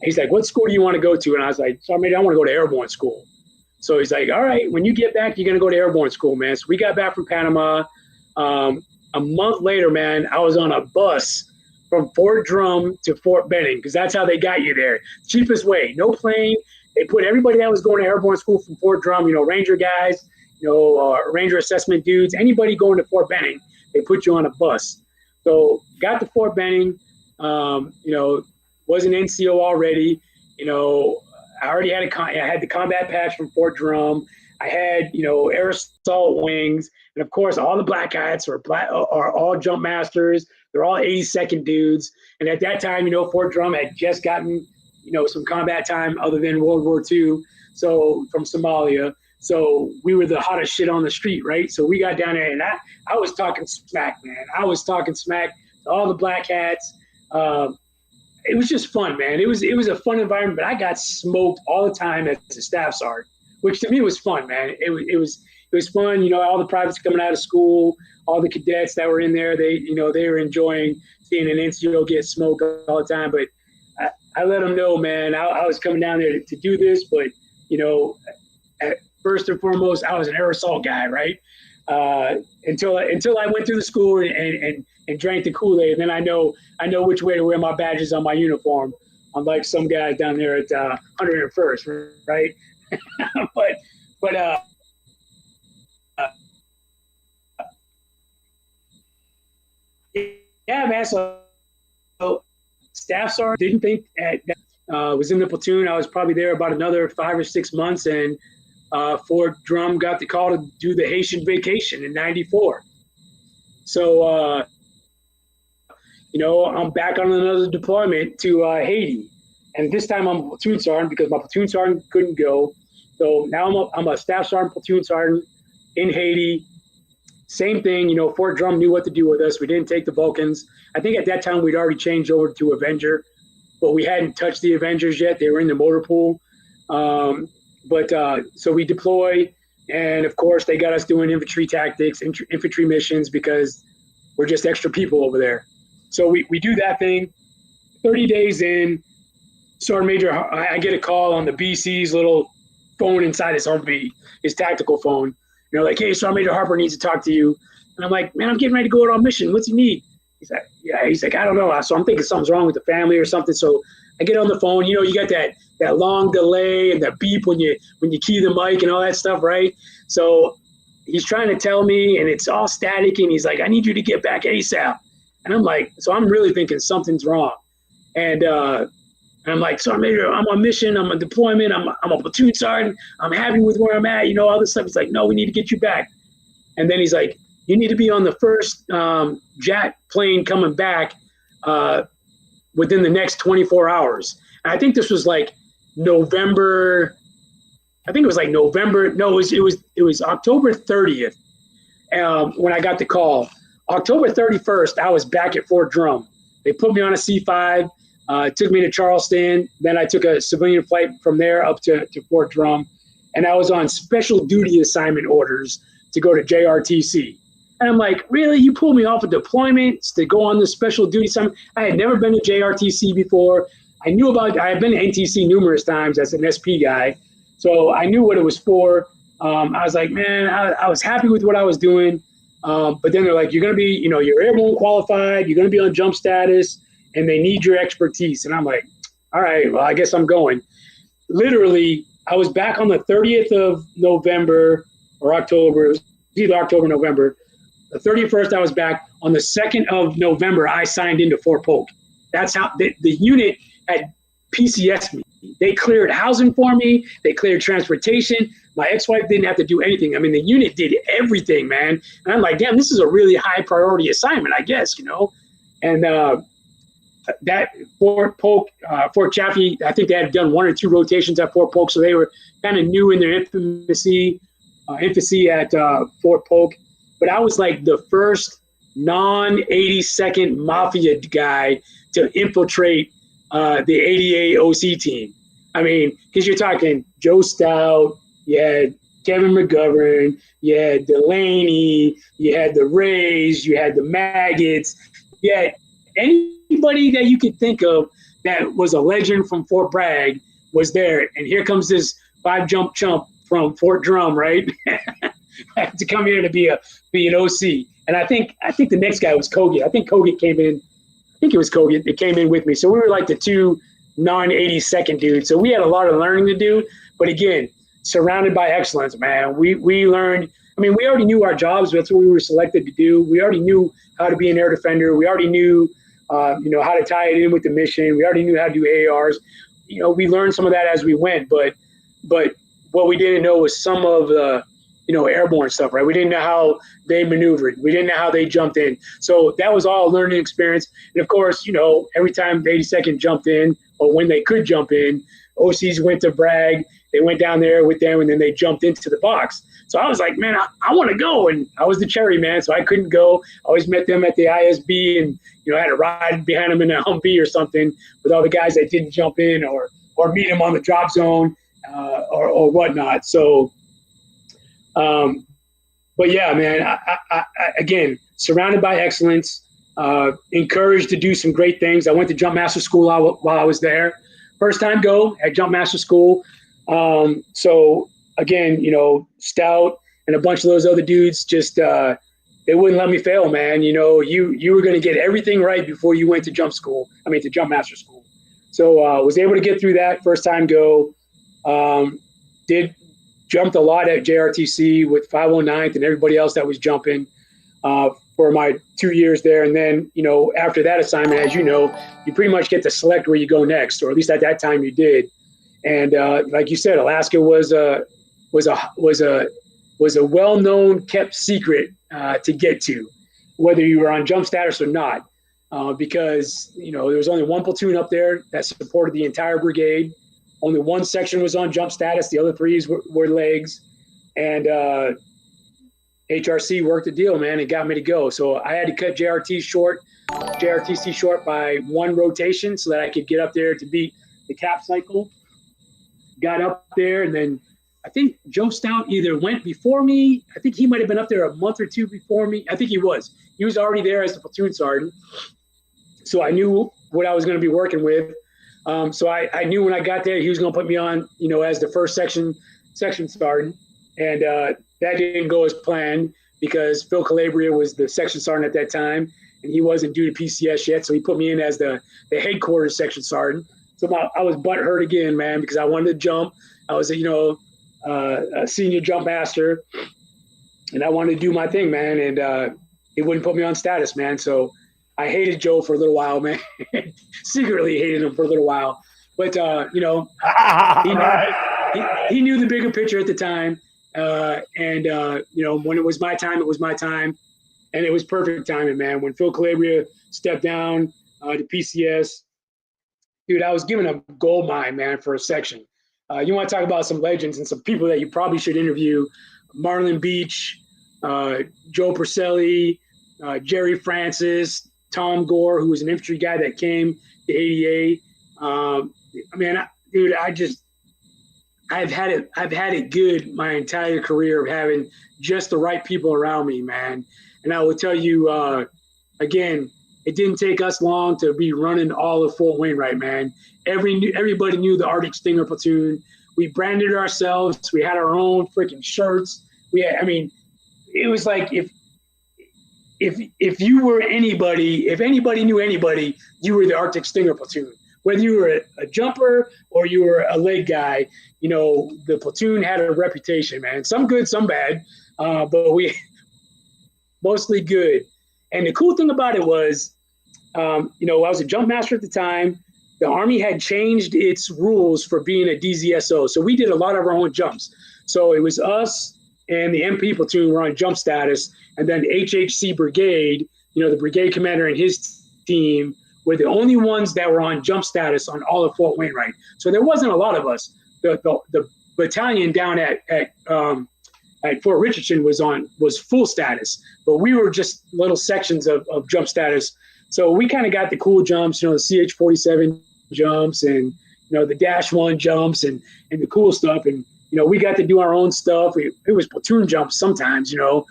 He's like, "What school do you want to go to?" And I was like, "Sergeant, I want to go to Airborne school." So he's like, "All right, when you get back, you're going to go to Airborne school, man." So we got back from Panama. A month later, man, I was on a bus from Fort Drum to Fort Benning, because that's how they got you there. Cheapest way, no plane. They put everybody that was going to Airborne school from Fort Drum, Ranger guys, Ranger assessment dudes, anybody going to Fort Benning, they put you on a bus. So got to Fort Benning, was an NCO already. I already had I had the combat patch from Fort Drum. I had, air assault wings, and of course, all the black hats are all Jumpmasters. They're all 82nd dudes. And at that time, Fort Drum had just gotten, some combat time other than World War II. So from Somalia. So we were the hottest shit on the street, right? So we got down there, and I was talking smack, man. I was talking smack to all the black hats. It was just fun, man. It was a fun environment, but I got smoked all the time as a staff sergeant, which to me was fun, man. It was fun. All the privates coming out of school, all the cadets that were in there, they were enjoying seeing an NCO get smoked all the time. But I let them know, man, I was coming down there to do this, but first and foremost, I was an air assault guy, right? Until I went through the school and drank the Kool-Aid, and then I know which way to wear my badges on my uniform, unlike some guys down there at 101st, right? but Yeah, man. So staff sergeant didn't think was in the platoon. I was probably there about another 5 or 6 months, and Fort Drum got the call to do the Haitian vacation in '94. So I'm back on another deployment to Haiti, and this time I'm a platoon sergeant because my platoon sergeant couldn't go. So now I'm a staff sergeant, platoon sergeant in Haiti. Same thing, Fort Drum knew what to do with us. We didn't take the Vulcans. I think at that time we'd already changed over to Avenger, but we hadn't touched the Avengers yet. They were in the motor pool. So we deploy, and of course they got us doing infantry tactics, infantry missions, because we're just extra people over there. So we do that thing. 30 days in, Sergeant Major, I get a call on the BC's little phone inside his Humvee, his tactical phone. Like, hey, Sergeant Major Harper needs to talk to you. And I'm like, man, I'm getting ready to go on mission. What's he need? He's like, yeah. He's like, I don't know. So I'm thinking something's wrong with the family or something. So I get on the phone. You got that long delay and the beep when you key the mic and all that stuff, right? So he's trying to tell me, and it's all static. And he's like, I need you to get back ASAP. And I'm like, so I'm really thinking something's wrong. And I'm like, Sergeant Major, I'm on mission. I'm on deployment. I'm a platoon sergeant. I'm happy with where I'm at. All this stuff. He's like, no, we need to get you back. And then he's like, you need to be on the first jet plane coming back within the next 24 hours. And I think this was like November. I think it was like November. No, it was October 30th when I got the call. October 31st, I was back at Fort Drum. They put me on a C5. Took me to Charleston. Then I took a civilian flight from there up to Fort Drum. And I was on special duty assignment orders to go to JRTC. And I'm like, really? You pulled me off of deployments to go on this special duty assignment? I had never been to JRTC before. I had been to NTC numerous times as an SP guy. So I knew what it was for. I was like, man, I was happy with what I was doing. But then they're like, you're going to be, you're airborne qualified. You're going to be on jump status. And they need your expertise. And I'm like, all right, well, I guess I'm going. Literally, I was back on the 30th of November or October. It was either October or November. The 31st, I was back. On the 2nd of November, I signed into Fort Polk. That's how the unit had PCS me. They cleared housing for me. They cleared transportation. My ex-wife didn't have to do anything. I mean, the unit did everything, man. And I'm like, damn, this is a really high priority assignment, I guess, And that Fort Polk, Fort Chaffee, I think they had done 1 or 2 rotations at Fort Polk, so they were kind of new in their infancy at Fort Polk. But I was like the first non-82nd Mafia guy to infiltrate the 88 OC team. I mean, because you're talking Joe Stout, you had Kevin McGovern, you had Delaney, you had the Rays, you had the Maggots, you had anybody that you could think of that was a legend from Fort Bragg was there. And here comes this 5-jump chump from Fort Drum, right? to come here to be an OC. And I think the next guy was Kogut. I think Kogut came in. I think it was Kogut that came in with me. So we were like the 2 non-82nd dudes. So we had a lot of learning to do. But again, surrounded by excellence, man. We learned. I mean, we already knew our jobs. That's what we were selected to do. We already knew how to be an air defender. We already knew, how to tie it in with the mission. We already knew how to do ARs. We learned some of that as we went. But what we didn't know was some of the, airborne stuff, right? We didn't know how they maneuvered. We didn't know how they jumped in. So that was all a learning experience. And of course, every time the 82nd jumped in, or when they could jump in, OCs went to Bragg. They went down there with them, and then they jumped into the box. So I was like, man, I want to go. And I was the cherry man, so I couldn't go. I always met them at the ISB, and, I had to ride behind them in a Humvee or something with all the guys that didn't jump in, or meet them on the drop zone or whatnot. So, but yeah, man, I again, surrounded by excellence, encouraged to do some great things. I went to Jumpmaster school while I was there. First time go at Jumpmaster school. So again, Stout and a bunch of those other dudes just they wouldn't let me fail, man. You were going to get everything right before you went to to Jumpmaster school. So was able to get through that first time go. Jumped a lot at JRTC with 509th and everybody else that was jumping. for my 2 years there. And then, after that assignment, as you know, you pretty much get to select where you go next, or at least at that time you did. And like you said, Alaska was a well-known, kept secret to get to, whether you were on jump status or not, because there was only one platoon up there that supported the entire brigade. Only one section was on jump status; the other three were legs, and HRC worked the deal, man, and got me to go. So I had to cut JRTC short by one rotation so that I could get up there to beat the cap cycle. Got up there, and then I think Joe Stout either went before me. I think he might have been up there a month or two before me. I think he was. He was already there as the platoon sergeant. So I knew what I was going to be working with. So I knew when I got there, he was going to put me on, as the first section sergeant. And that didn't go as planned because Phil Calabria was the section sergeant at that time, and he wasn't due to PCS yet. So he put me in as the headquarters section sergeant. So I was butthurt again, man, because I wanted to jump. I was, a senior Jumpmaster, and I wanted to do my thing, man. And he wouldn't put me on status, man. So I hated Joe for a little while, man. Secretly hated him for a little while. But, he knew the bigger picture at the time. When it was my time, it was my time. And it was perfect timing, man. When Phil Calabria stepped down to PCS, dude, I was given a gold mine, man, for a section. You want to talk about some legends and some people that you probably should interview: Marlon Beach, Joe Purcelli, Jerry Francis, Tom Gore, who was an infantry guy that came to 88. I've had it good my entire career of having just the right people around me, man. And I will tell you, again, it didn't take us long to be running all of Fort Wainwright, man. Everybody knew the Arctic Stinger platoon. We branded ourselves. We had our own freaking shirts. It was like if you were anybody, if anybody knew anybody, you were the Arctic Stinger platoon. Whether you were a jumper or you were a leg guy, the platoon had a reputation, man. Some good, some bad, but we mostly good. And the cool thing about it was, I was a Jumpmaster at the time. The Army had changed its rules for being a DZSO. So we did a lot of our own jumps. So it was us and the MP platoon were on jump status. And then HHC Brigade, the brigade commander and his team were the only ones that were on jump status on all of Fort Wainwright. So there wasn't a lot of us. The battalion down at Fort Richardson was full status, but we were just little sections of jump status. So we kind of got the cool jumps, the CH-47 jumps and, the -1 jumps and the cool stuff. And, we got to do our own stuff. It was platoon jumps sometimes, so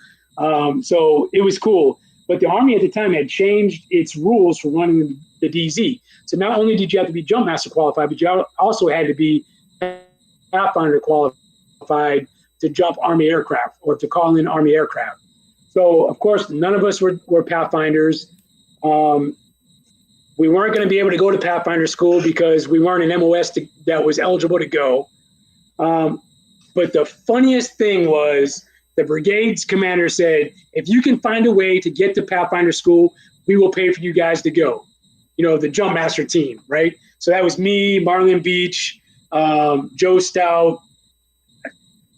it was cool. But the Army at the time had changed its rules for running the DZ. So not only did you have to be Jumpmaster qualified, but you also had to be Pathfinder qualified to jump Army aircraft or to call in Army aircraft. So, of course, none of us were Pathfinders. We weren't going to be able to go to Pathfinder school because we weren't an MOS that was eligible to go. But the funniest thing was the brigade's commander said, if you can find a way to get to Pathfinder school, we will pay for you guys to go. The Jumpmaster team, right? So that was me, Marlon Beach, Joe Stout, I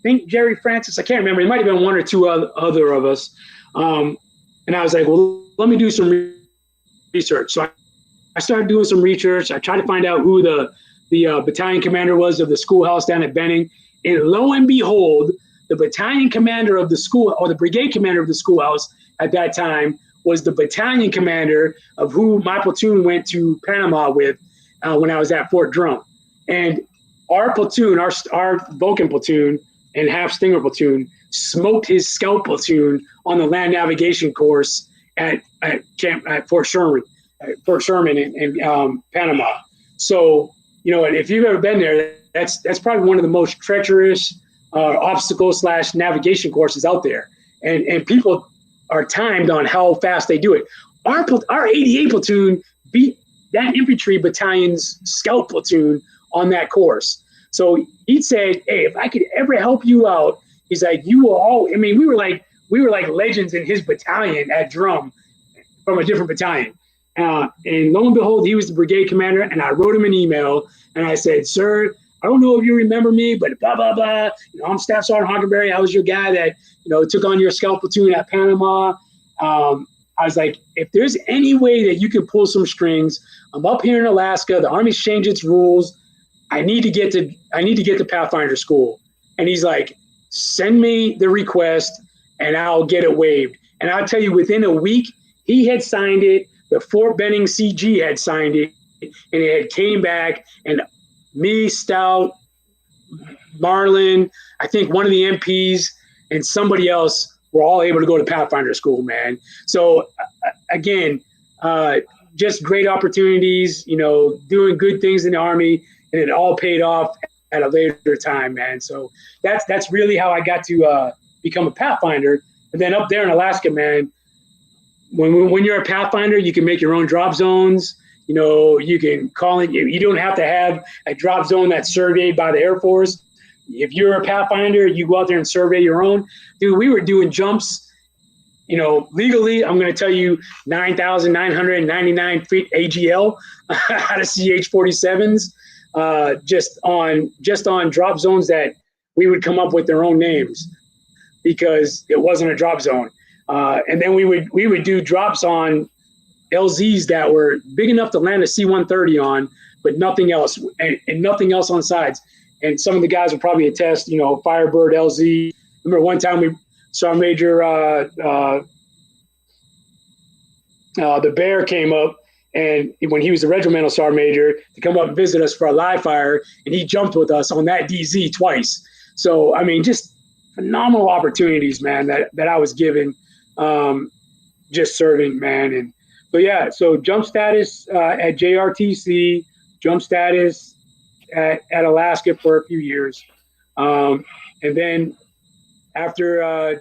think Jerry Francis. I can't remember. It might have been one or two other of us. And I was like, well, let me do some research. So I started doing some research. I tried to find out who the battalion commander was of the schoolhouse down at Benning. And lo and behold, the battalion commander of the school, or the brigade commander of the schoolhouse at that time, was the battalion commander of who my platoon went to Panama with when I was at Fort Drum. And our platoon, our Vulcan platoon and half Stinger platoon, smoked his scout platoon on the land navigation course at Fort Sherman in Panama. So, if you've ever been there, that's probably one of the most treacherous obstacle/navigation courses out there. And people are timed on how fast they do it. Our 88 platoon beat that infantry battalion's scout platoon on that course. So he said, hey, if I could ever help you out, he's like, you will all, we were like we were like legends in his battalion at drum from a different battalion. And lo and behold, he was the brigade commander. And I wrote him an email and I said, sir, I don't know if you remember me, but blah, blah, blah. I'm Staff Sergeant Hockenberry. I was your guy that, took on your scout platoon at Panama. I was like, if there's any way that you can pull some strings, I'm up here in Alaska. The Army's changed its rules. I need to get to Pathfinder school. And he's like, send me the request and I'll get it waived. And I'll tell you, within a week, he had signed it. The Fort Benning CG had signed it, and it had came back. And me, Stout, Marlin, I think one of the MPs, and somebody else were all able to go to Pathfinder school, man. So again, just great opportunities, doing good things in the Army, and it all paid off at a later time, man. So that's really how I got to become a Pathfinder. And then up there in Alaska, man, when you're a Pathfinder, you can make your own drop zones. You can call it. You don't have to have a drop zone that's surveyed by the Air Force. If you're a Pathfinder, you go out there and survey your own. Dude, we were doing jumps, legally. I'm going to tell you 9,999 feet AGL out of CH-47s, just on drop zones that we would come up with their own names because it wasn't a drop zone. And then we would do drops on LZs that were big enough to land a C-130 on, but nothing else, and nothing else on sides. And some of the guys will probably attest, Firebird, LZ. Remember one time we saw Major, the Bear came up, and when he was the regimental sergeant major, to come up and visit us for a live fire, and he jumped with us on that DZ twice. So, I mean, just phenomenal opportunities, man, that I was given, just serving, man. And so jump status at JRTC, jump status at Alaska for a few years. And then after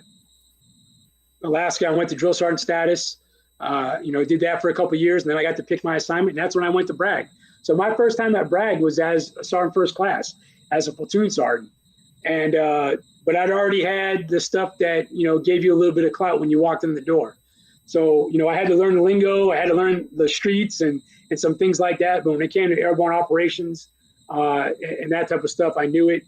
Alaska, I went to drill sergeant status, did that for a couple of years, and then I got to pick my assignment, and that's when I went to Bragg. So my first time at Bragg was as a sergeant first class, as a platoon sergeant. And but I'd already had the stuff that, gave you a little bit of clout when you walked in the door. So, I had to learn the lingo, I had to learn the streets and some things like that. But when it came to airborne operations and that type of stuff, I knew it.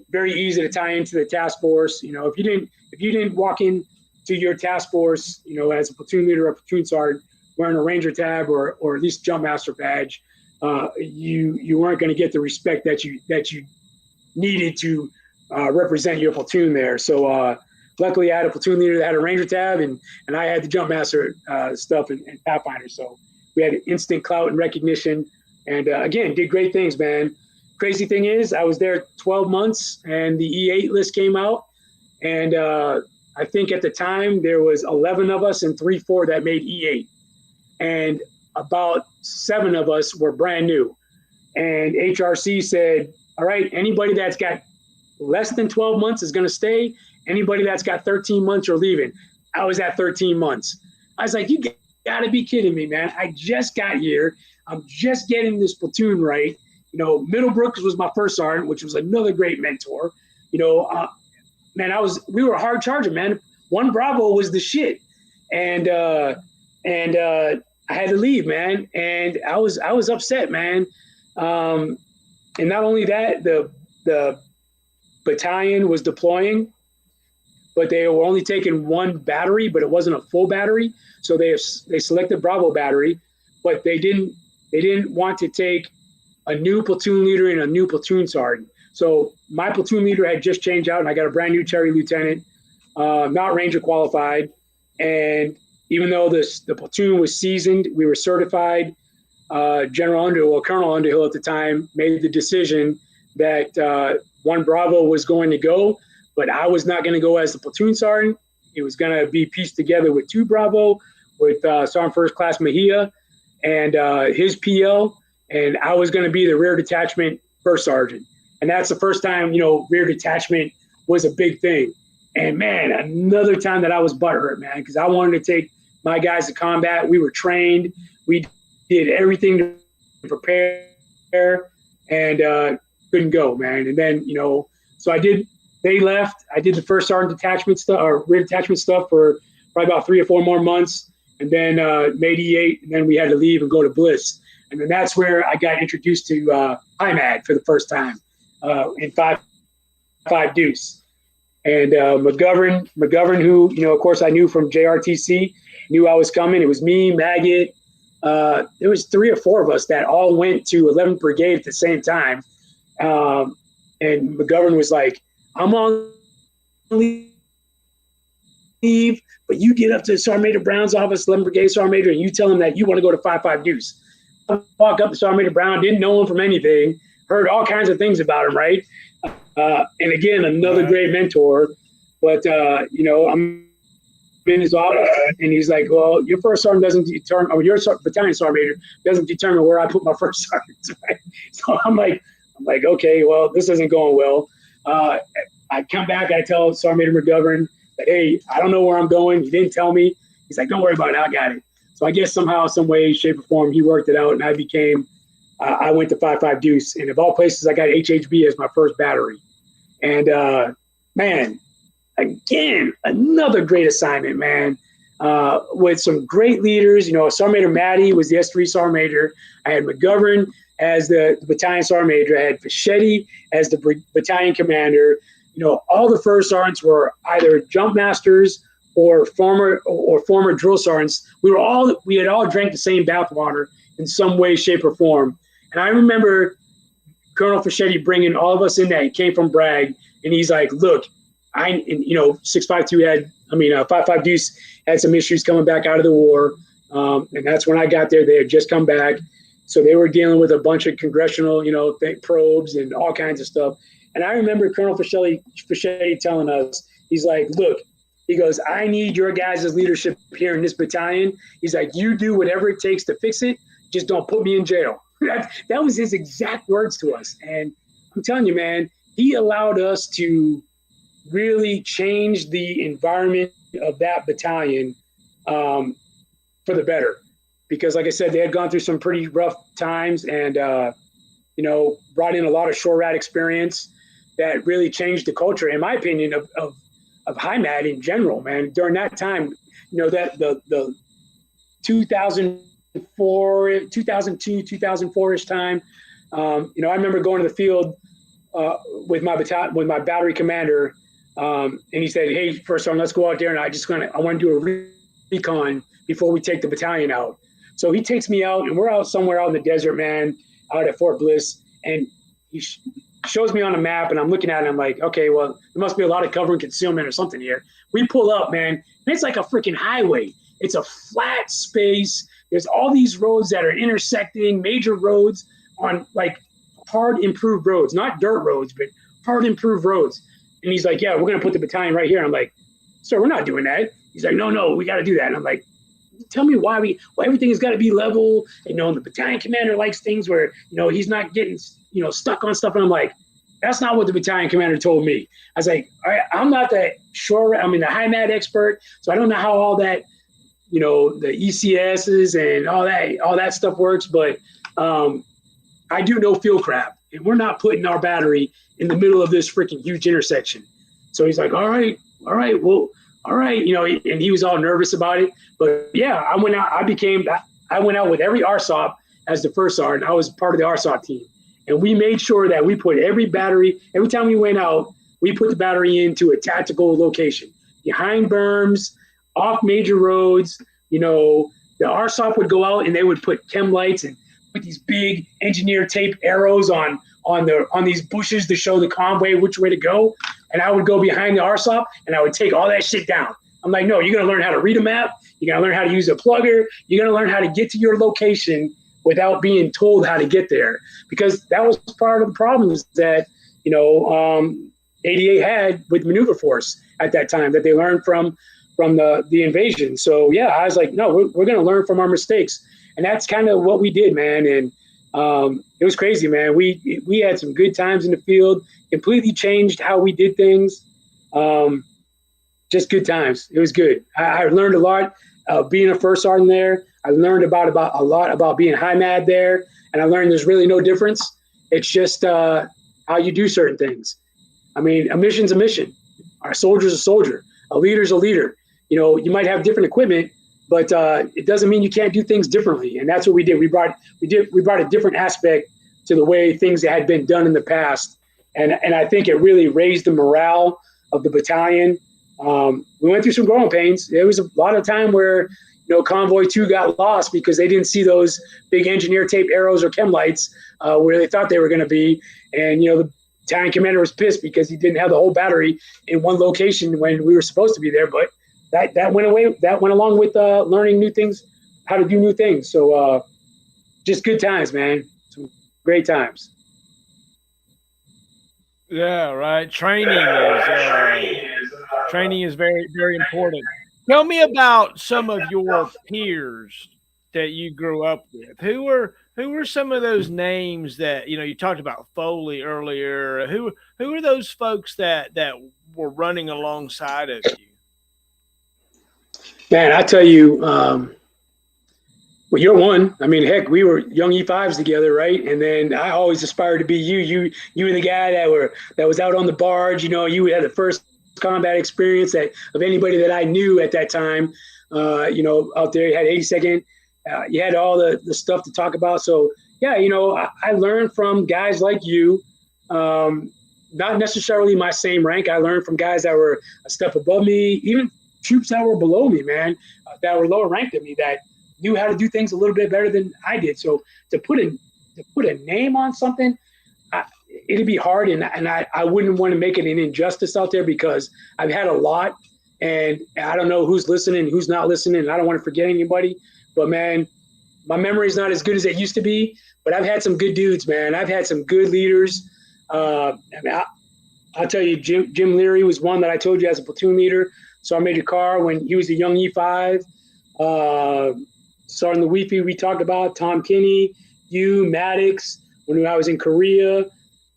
Very easy to tie into the task force. If you didn't walk in to your task force, as a platoon leader or platoon sergeant wearing a Ranger tab or at least Jumpmaster badge, you weren't going to get the respect that you needed to represent your platoon there. So luckily I had a platoon leader that had a Ranger tab and I had the Jumpmaster stuff and Pathfinder. So we had instant clout and recognition, and again, did great things, man. Crazy thing is, I was there 12 months and the E8 list came out, and I think at the time there was 11 of us and 3-4 that made E8, and about 7 of us were brand new. And HRC said, all right, anybody that's got less than 12 months is going to stay. Anybody that's got 13 months are leaving. I was at 13 months. I was like, you got to be kidding me, man. I just got here. I'm just getting this platoon right. Middlebrooks was my first sergeant, which was another great mentor. Man, we were hard charging, man. 1 Bravo was the shit. And I had to leave, man. And I was upset, man. And not only that, the battalion was deploying, but they were only taking 1 battery, but it wasn't a full battery. So they selected Bravo battery, but they didn't want to take a new platoon leader and a new platoon sergeant. So my platoon leader had just changed out, and I got a brand new cherry lieutenant, not Ranger qualified. And even though the platoon was seasoned, we were certified. Colonel Underhill at the time made the decision that 1 Bravo was going to go, but I was not going to go as the platoon sergeant. It was going to be pieced together with 2 Bravo, with Sergeant First Class Mejia and his PL, and I was going to be the rear detachment first sergeant. And that's the first time, rear detachment was a big thing. And man, another time that I was butthurt, man, because I wanted to take my guys to combat. We were trained. We did everything to prepare, and couldn't go, man. And then, so I did they left. I did the first sergeant detachment stuff or rear detachment stuff for probably about 3 or 4 more months, and then made E8, and then we had to leave and go to Bliss. And then that's where I got introduced to IMAD for the first time in 5.5 Deuce. And McGovern, who, of course I knew from JRTC, knew I was coming. It was me, Maggot. There was 3 or 4 of us that all went to 11th Brigade at the same time. And McGovern was like, I'm on leave, but you get up to Sergeant Major Brown's office, 11th Brigade Sergeant Major, and you tell him that you want to go to 5.5 Deuce. I walk up to Sergeant Major Brown, didn't know him from anything, heard all kinds of things about him, right? And again, another great mentor. But, I'm in his office, and he's like, well, your first sergeant doesn't determine, or your battalion sergeant major doesn't determine where I put my first sergeants, right? So I'm like, okay, well, this isn't going well. I come back, I tell Sergeant Major McGovern, hey, I don't know where I'm going. He didn't tell me. He's like, don't worry about it, I got it. So I guess somehow, some way, shape, or form, he worked it out, and I went to 5.5 Deuce, and of all places, I got HHB as my first battery. And man, again, another great assignment, man, with some great leaders. Sergeant Major Matty was the S3 Sergeant Major. I had McGovern as the battalion Sergeant Major. I had Fischetti as the battalion commander. All the first sergeants were either jump masters or former drill sergeants. We had all drank the same bathwater in some way, shape, or form. And I remember Colonel Fischetti bringing all of us in that. He came from Bragg, and he's like, look, 652 5.5 Deuce had some issues coming back out of the war. And that's when I got there. They had just come back. So they were dealing with a bunch of congressional, probes and all kinds of stuff. And I remember Colonel Fischetti telling us, he's like, look, he goes, I need your guys' leadership here in this battalion. He's like, you do whatever it takes to fix it. Just don't put me in jail. That was his exact words to us. And I'm telling you, man, he allowed us to really change the environment of that battalion for the better. Because like I said, they had gone through some pretty rough times and, brought in a lot of shore rat experience that really changed the culture, in my opinion, of HIMAD in general, man. During that time, that the 2004, 2002, 2004-ish time, I remember going to the field with my battery commander, and he said, hey, first sergeant, let's go out there, and I want to do a recon before we take the battalion out. So he takes me out, and we're out somewhere out in the desert, man, out at Fort Bliss, and he shows me on a map, and I'm looking at it, and I'm like, okay, well, there must be a lot of cover and concealment or something here. We pull up, man, and it's like a freaking highway. It's a flat space. There's all these roads that are intersecting, major roads on like hard improved roads, not dirt roads, but hard improved roads. And he's like, yeah, we're going to put the battalion right here. And I'm like, sir, we're not doing that. He's like, no, we got to do that. And I'm like, tell me why everything has got to be level. And, the battalion commander likes things where, he's not getting, stuck on stuff. And I'm like, that's not what the battalion commander told me. I was like, all right, I'm not the the HIMAD expert. So I don't know how all that, the ECSs and all that stuff works. But I do know field craft, and we're not putting our battery in the middle of this freaking huge intersection. So he's like, all right, well, all right, and he was all nervous about it. But yeah, I went out with every RSOP as the first sergeant. I was part of the RSOP team. And we made sure that we put every time we went out, we put the battery into a tactical location. Behind berms, off major roads, the RSOP would go out and they would put chem lights and put these big engineer tape arrows on these bushes to show the convoy which way to go. And I would go behind the RSOP and I would take all that shit down. I'm like, no, you're going to learn how to read a map. You're going to learn how to use a plugger. You're going to learn how to get to your location without being told how to get there. Because that was part of the problems that, 88 had with maneuver force at that time that they learned from the invasion. So, yeah, I was like, no, we're going to learn from our mistakes. And that's kind of what we did, man. And it was crazy, man. We had some good times in the field, completely changed how we did things. Just good times. It was good. I learned a lot being a first sergeant there. I learned about a lot about being HIMAD there. And I learned there's really no difference. It's just how you do certain things. I mean, a mission's a mission. Our soldier's a soldier. A leader's a leader. You know, you might have different equipment, but it doesn't mean you can't do things differently. And that's what we did. We brought a different aspect to the way things had been done in the past. And I think it really raised the morale of the battalion. We went through some growing pains. There was a lot of time where, you know, Convoy 2 got lost because they didn't see those big engineer tape arrows or chem lights where they thought they were going to be. And, you know, the battalion commander was pissed because he didn't have the whole battery in one location when we were supposed to be there. But that went away. That went along with learning new things, how to do new things. So just good times, man. Some great times. Yeah, right. Training is very, very important. Tell me about some of your peers that you grew up with. Who were some of those names that, you know, you talked about Foley earlier? Who are those folks that were running alongside of you? Man, I tell you, well, you're one. I mean, heck, we were young E5s together, right? And then I always aspired to be you. You were the guy that was out on the barge. You know, you had the first combat experience of anybody that I knew at that time. You know, out there, you had 82nd. You had all the stuff to talk about. So yeah, you know, I learned from guys like you. Not necessarily my same rank. I learned from guys that were a step above me, even troops that were below me, man, that were lower ranked than me, that knew how to do things a little bit better than I did. So to put a name on something, it'd be hard, and I wouldn't want to make it an injustice out there because I've had a lot, and I don't know who's listening, who's not listening, and I don't want to forget anybody. But man, my memory is not as good as it used to be. But I've had some good dudes, man. I've had some good leaders. I mean, I'll tell you, Jim Leary was one that I told you as a platoon leader. Sergeant Major Carr when he was a young E5. Sergeant Lewifi we talked about, Tom Kinney, you, Maddox, when I was in Korea.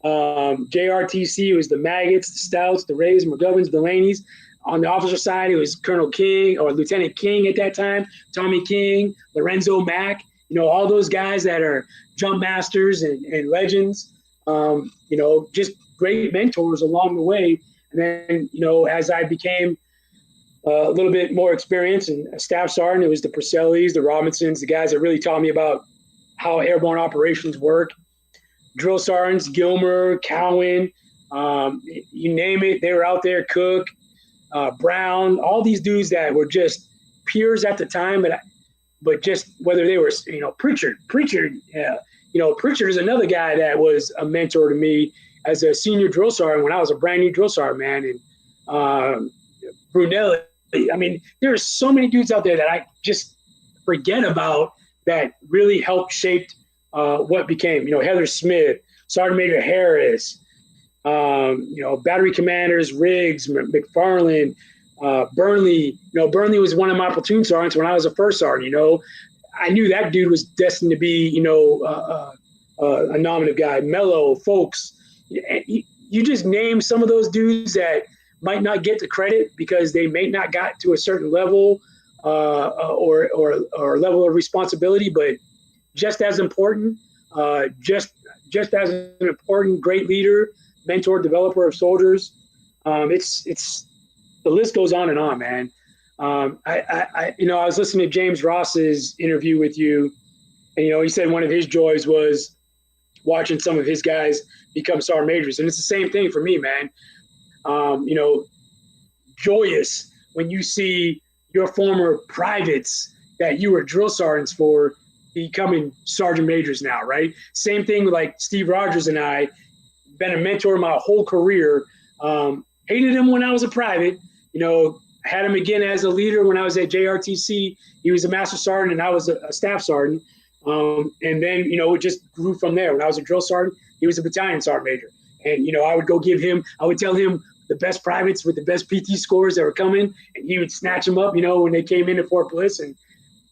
JRTC was the Maggots, the Stouts, the Rays, McGovens, Delaney's. On the officer side, it was Colonel King or Lieutenant King at that time, Tommy King, Lorenzo Mack, you know, all those guys that are Jumpmasters and legends, you know, just great mentors along the way. And then, you know, as I became a little bit more experienced and a staff sergeant, it was the Purcellis, the Robinsons, the guys that really taught me about how airborne operations work. Drill sergeants, Gilmer, Cowan, you name it, they were out there, Cook, Brown, all these dudes that were just peers at the time, but just whether they were, you know, Pritchard, you know, Pritchard is another guy that was a mentor to me as a senior drill sergeant when I was a brand new drill sergeant, man. And Brunelli, I mean, there are so many dudes out there that I just forget about that really helped shape what became, you know, Heather Smith, Sergeant Major Harris, you know, battery commanders, Riggs, McFarland, Burnley. You know, Burnley was one of my platoon sergeants when I was a first sergeant. You know, I knew that dude was destined to be, you know, a nominative guy. Mello, Folks. You just name some of those dudes that might not get the credit because they may not got to a certain level or level of responsibility, but just as important, just as an important, great leader, mentor, developer of soldiers. It's the list goes on and on, man. I you know, I was listening to James Ross's interview with you, and you know, he said one of his joys was watching some of his guys become sergeant majors, and it's the same thing for me, man. You know, joyous when you see your former privates that you were drill sergeants for becoming sergeant majors now, right? Same thing with like Steve Rogers and I, been a mentor my whole career. Hated him when I was a private, you know, had him again as a leader when I was at JRTC. He was a master sergeant and I was a staff sergeant. And then, you know, it just grew from there. When I was a drill sergeant, he was a battalion sergeant major. And, you know, I would tell him the best privates with the best PT scores that were coming, and he would snatch them up, you know, when they came into Fort Bliss. And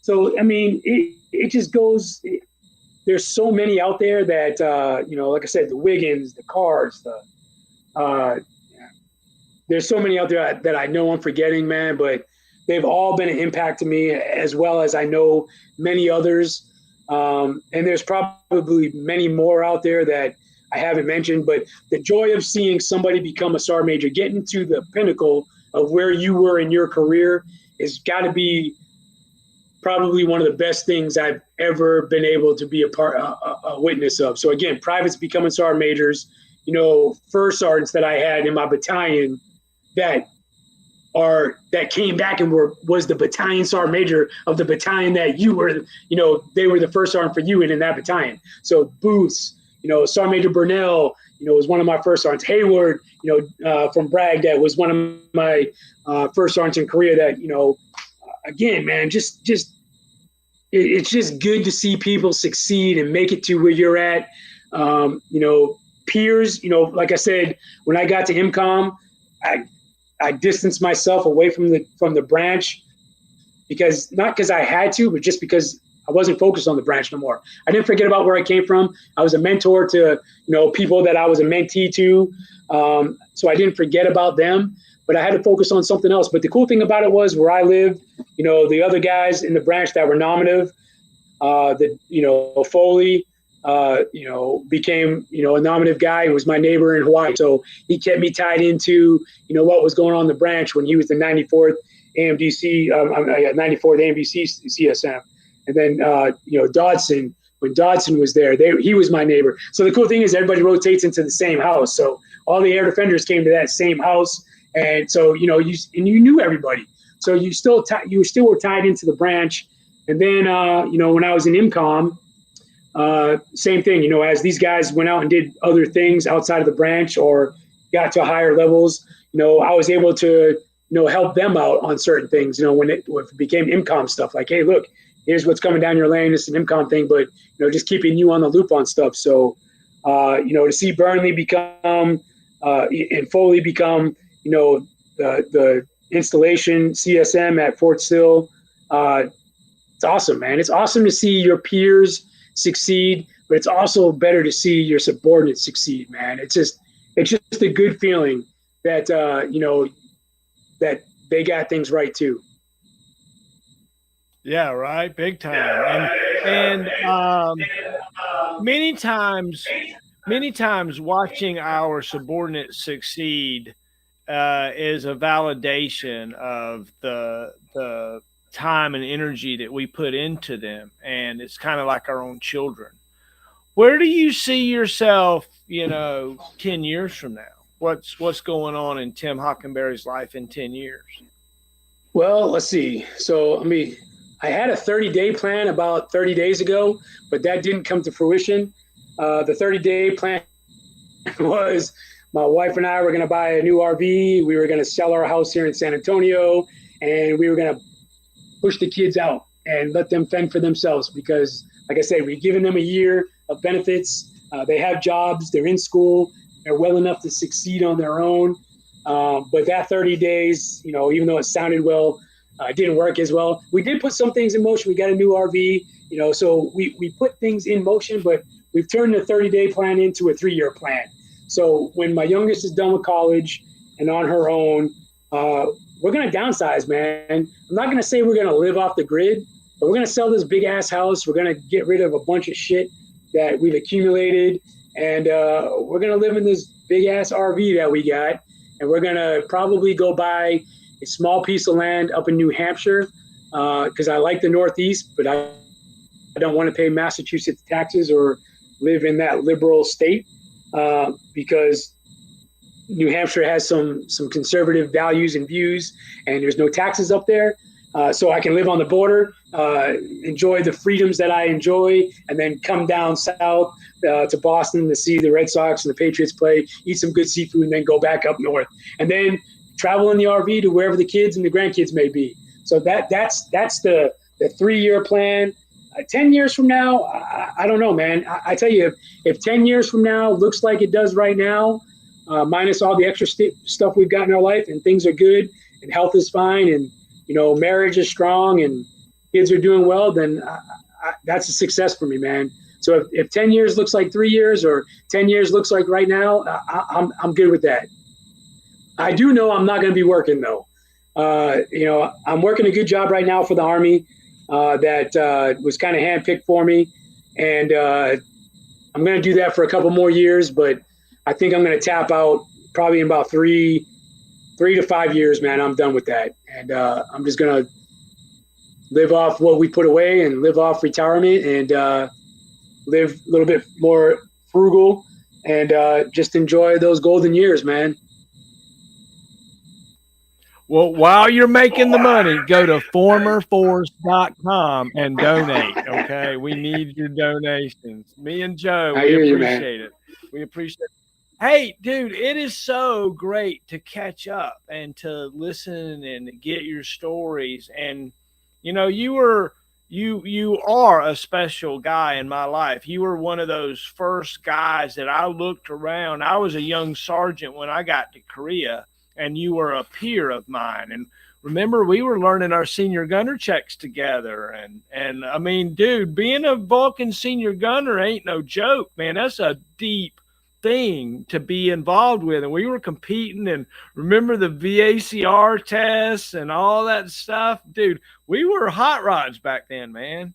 so, I mean, it just goes, there's so many out there that, you know, like I said, the Wiggins, the Carrs, there's so many out there that I know I'm forgetting, man, but they've all been an impact to me, as well as I know many others. And there's probably many more out there that I haven't mentioned, but the joy of seeing somebody become a sergeant major, getting to the pinnacle of where you were in your career, has got to be probably one of the best things I've ever been able to be a witness of. So again, privates becoming sergeant majors, first sergeants that I had in my battalion that came back and was the battalion sergeant major of the battalion that you were, they were the first sergeant for you in that battalion. So Booths, Sergeant Major Burnell, was one of my first sergeants. Hayward, from Bragg, that was one of my first sergeants in Korea. That, again, man, it's just good to see people succeed and make it to where you're at. Peers, like I said, when I got to MCOM, I distanced myself away from the branch not because I had to, but just because I wasn't focused on the branch no more. I didn't forget about where I came from. I was a mentor to, people that I was a mentee to. So I didn't forget about them, but I had to focus on something else. But the cool thing about it was where I lived, the other guys in the branch that were nominative, Foley, became, a nominative guy who was my neighbor in Hawaii. So he kept me tied into, what was going on in the branch when he was the 94th AMDC, 94th AMDC CSM. And then, Dodson, when Dodson was there, he was my neighbor. So the cool thing is everybody rotates into the same house. So all the air defenders came to that same house. And so, you knew everybody. So you still were tied into the branch. And then, when I was in MCOM, same thing, as these guys went out and did other things outside of the branch or got to higher levels, I was able to, help them out on certain things, when it became MCOM stuff, like, hey, look, here's what's coming down your lane. It's an MCOM thing, but, just keeping you on the loop on stuff. So, to see Burnley become, and Foley become, the installation CSM at Fort Sill, it's awesome, man. It's awesome to see your peers succeed, but it's also better to see your subordinates succeed, man. It's just a good feeling that, that they got things right too. Yeah, right. Big time. And many times watching our subordinates succeed is a validation of the time and energy that we put into them. And it's kind of like our own children. Where do you see yourself, 10 years from now? What's going on in Tim Hockenberry's life in 10 years? Well, let's see. So, I had a 30-day plan about 30 days ago, but that didn't come to fruition. The 30-day plan was my wife and I were going to buy a new RV. We were going to sell our house here in San Antonio, and we were going to push the kids out and let them fend for themselves because, like I said, we've given them a year of benefits. They have jobs. They're in school. They're well enough to succeed on their own. But that 30 days, even though it sounded well, it didn't work as well. We did put some things in motion. We got a new RV, so we put things in motion, but we've turned the 30-day plan into a 3-year plan. So when my youngest is done with college and on her own, we're going to downsize, man. I'm not going to say we're going to live off the grid, but we're going to sell this big ass house. We're going to get rid of a bunch of shit that we've accumulated. And we're going to live in this big ass RV that we got. And we're going to probably go buy a small piece of land up in New Hampshire because I like the Northeast, but I don't want to pay Massachusetts taxes or live in that liberal state because New Hampshire has some conservative values and views, and there's no taxes up there. So I can live on the border, enjoy the freedoms that I enjoy, and then come down south to Boston to see the Red Sox and the Patriots play, eat some good seafood, and then go back up north. And then travel in the RV to wherever the kids and the grandkids may be. So that's the 3-year plan. 10 years from now, I don't know, man. I tell you, if 10 years from now looks like it does right now, minus all the extra stuff we've got in our life, and things are good, and health is fine, and marriage is strong, and kids are doing well, then that's a success for me, man. So if 10 years looks like 3 years, or 10 years looks like right now, I'm good with that. I do know I'm not going to be working though. I'm working a good job right now for the Army that was kind of handpicked for me, and I'm going to do that for a couple more years, but I think I'm going to tap out probably in about 3 to 5 years, man. I'm done with that. And I'm just going to live off what we put away and live off retirement and live a little bit more frugal and just enjoy those golden years, man. Well, while you're making the money, go to formerforce.com and donate. Okay. We need your donations. Me and Joe, I we hear you, man. appreciate it. We appreciate it. Hey, dude, it is so great to catch up and to listen and get your stories. And you know, you are a special guy in my life. You were one of those first guys that I looked around. I was a young sergeant when I got to Korea, and you were a peer of mine. And remember, we were learning our senior gunner checks together. And I mean, dude, being a Vulcan senior gunner ain't no joke, man. That's a deep thing to be involved with. And we were competing, and remember the VACR tests and all that stuff, dude. We were hot rods back then, man.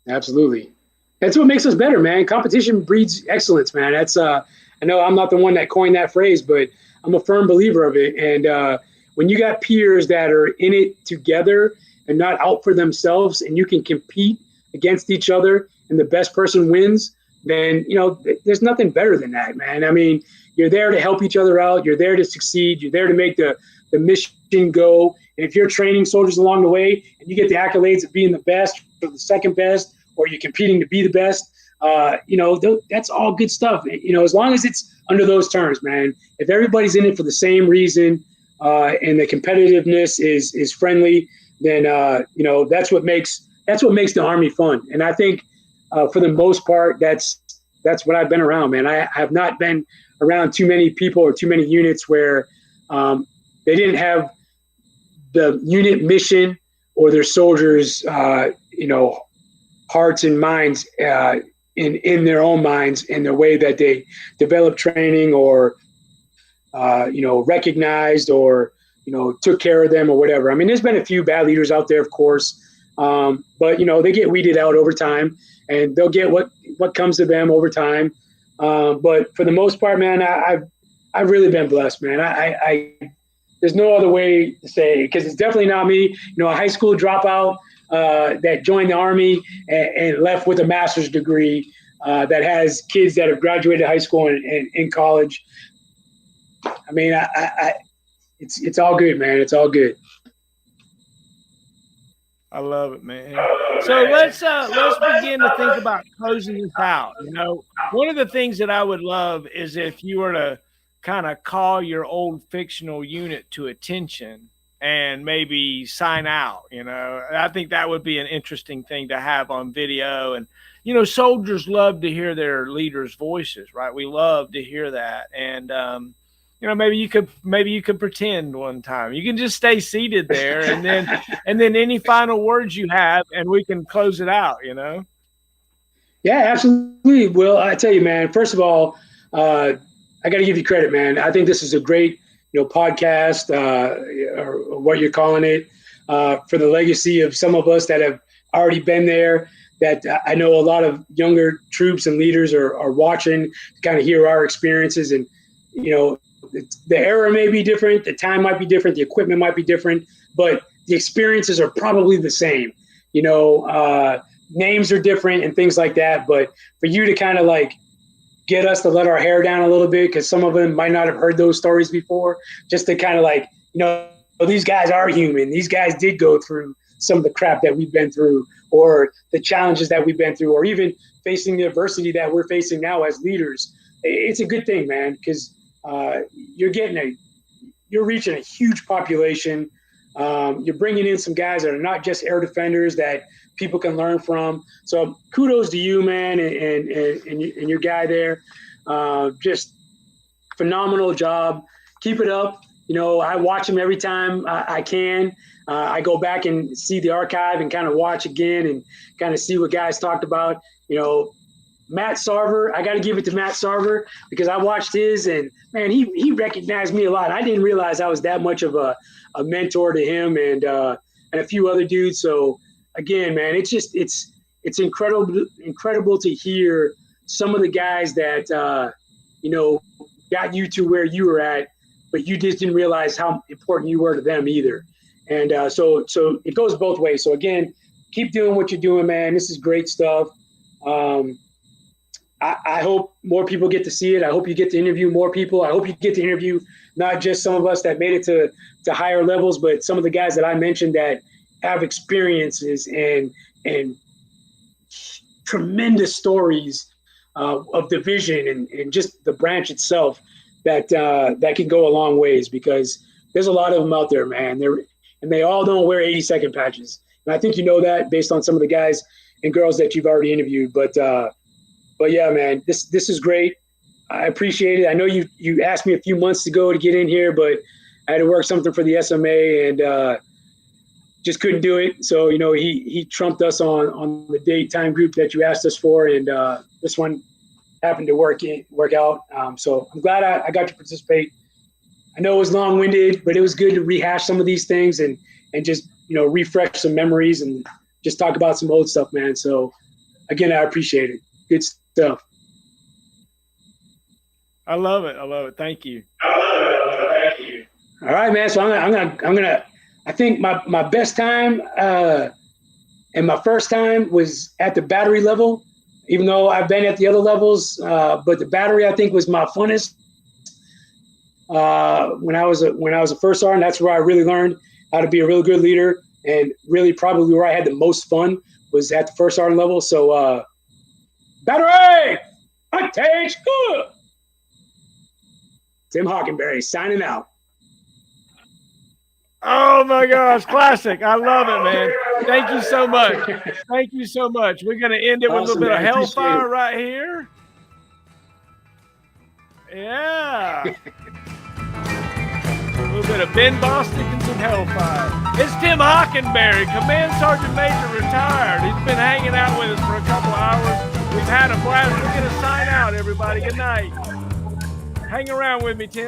Absolutely. That's what makes us better, man. Competition breeds excellence, man. That's I know I'm not the one that coined that phrase, but I'm a firm believer of it. And when you got peers that are in it together and not out for themselves, and you can compete against each other and the best person wins, then, you know, there's nothing better than that, man. I mean, you're there to help each other out. You're there to succeed. You're there to make the mission go. And if you're training soldiers along the way and you get the accolades of being the best or the second best, or you're competing to be the best, you know, that's all good stuff. You know, as long as it's under those terms, man. If everybody's in it for the same reason and the competitiveness is friendly, then, you know, that's what makes the Army fun. And I think, for the most part, that's what I've been around, man. I have not been around too many people or too many units where they didn't have the unit mission or their soldiers, you know, hearts and minds in their own minds in the way that they developed training or, you know, recognized or, you know, took care of them or whatever. I mean, there's been a few bad leaders out there, of course, but, you know, they get weeded out over time. And they'll get what comes to them over time. But for the most part, man, I've really been blessed, man. I there's no other way to say, because it's definitely not me. You know, a high school dropout that joined the Army and left with a master's degree that has kids that have graduated high school and in college. I mean, it's all good, man. It's all good. I love it, man. So let's begin to think about closing this out. You know, one of the things that I would love is if you were to kind of call your old fictional unit to attention and maybe sign out. You know, I think that would be an interesting thing to have on video. And, you know, soldiers love to hear their leaders' voices, right? We love to hear that. And, you know, maybe you could pretend one time. You can just stay seated there, and then any final words you have, and we can close it out. You know. Yeah, absolutely. Well, I tell you, man. First of all, I got to give you credit, man. I think this is a great, you know, podcast or what you're calling it for the legacy of some of us that have already been there. That I know a lot of younger troops and leaders are watching to kind of hear our experiences, and you know. The era may be different, the time might be different, the equipment might be different, but the experiences are probably the same. You know, names are different and things like that. But for you to kind of like get us to let our hair down a little bit, because some of them might not have heard those stories before, just to kind of like, you know, these guys are human. These guys did go through some of the crap that we've been through, or the challenges that we've been through, or even facing the adversity that we're facing now as leaders. It's a good thing, man, because you're reaching a huge population. You're bringing in some guys that are not just air defenders that people can learn from. So kudos to you, man, and your guy there. Just phenomenal job. Keep it up. You know, I watch him every time I can. I go back and see the archive and kind of watch again and kind of see what guys talked about. You know, Matt Sarver, I got to give it to Matt Sarver because I watched his, and man, he recognized me a lot. I didn't realize I was that much of a mentor to him and a few other dudes. So again, man, it's incredible to hear some of the guys that, got you to where you were at, but you just didn't realize how important you were to them either. And so it goes both ways. So again, keep doing what you're doing, man. This is great stuff. I hope more people get to see it. I hope you get to interview more people. I hope you get to interview not just some of us that made it to higher levels, but some of the guys that I mentioned that have experiences and tremendous stories of division and just the branch itself that can go a long ways, because there's a lot of them out there, man. They all don't wear 80-second patches. And I think you know that based on some of the guys and girls that you've already interviewed. But yeah, man, this is great. I appreciate it. I know you asked me a few months ago to get in here, but I had to work something for the SMA and just couldn't do it. So, he trumped us on the date time group that you asked us for. And this one happened to work out. So I'm glad I got to participate. I know it was long-winded, but it was good to rehash some of these things and just, refresh some memories and just talk about some old stuff, man. So again, I appreciate it. Good stuff. I love it. Thank you. All right, man. So I'm gonna. I think my best time and my first time was at the battery level, even though I've been at the other levels. But the battery, I think, was my funnest when I was a first sergeant. That's where I really learned how to be a really good leader, and really probably where I had the most fun was at the first sergeant level. So battery, take good. Tim Hockenberry signing out. Oh my gosh, classic. I love it, man. Thank you so much. Thank you so much. We're going to end it with a little bit of hellfire right here. Yeah. A little bit of Ben Bostic and some hellfire. It's Tim Hockenberry, Command Sergeant Major, retired. He's been hanging out with us for a couple of hours. We've had a blast. We're going to sign out, everybody. Good night. Hang around with me, Tim.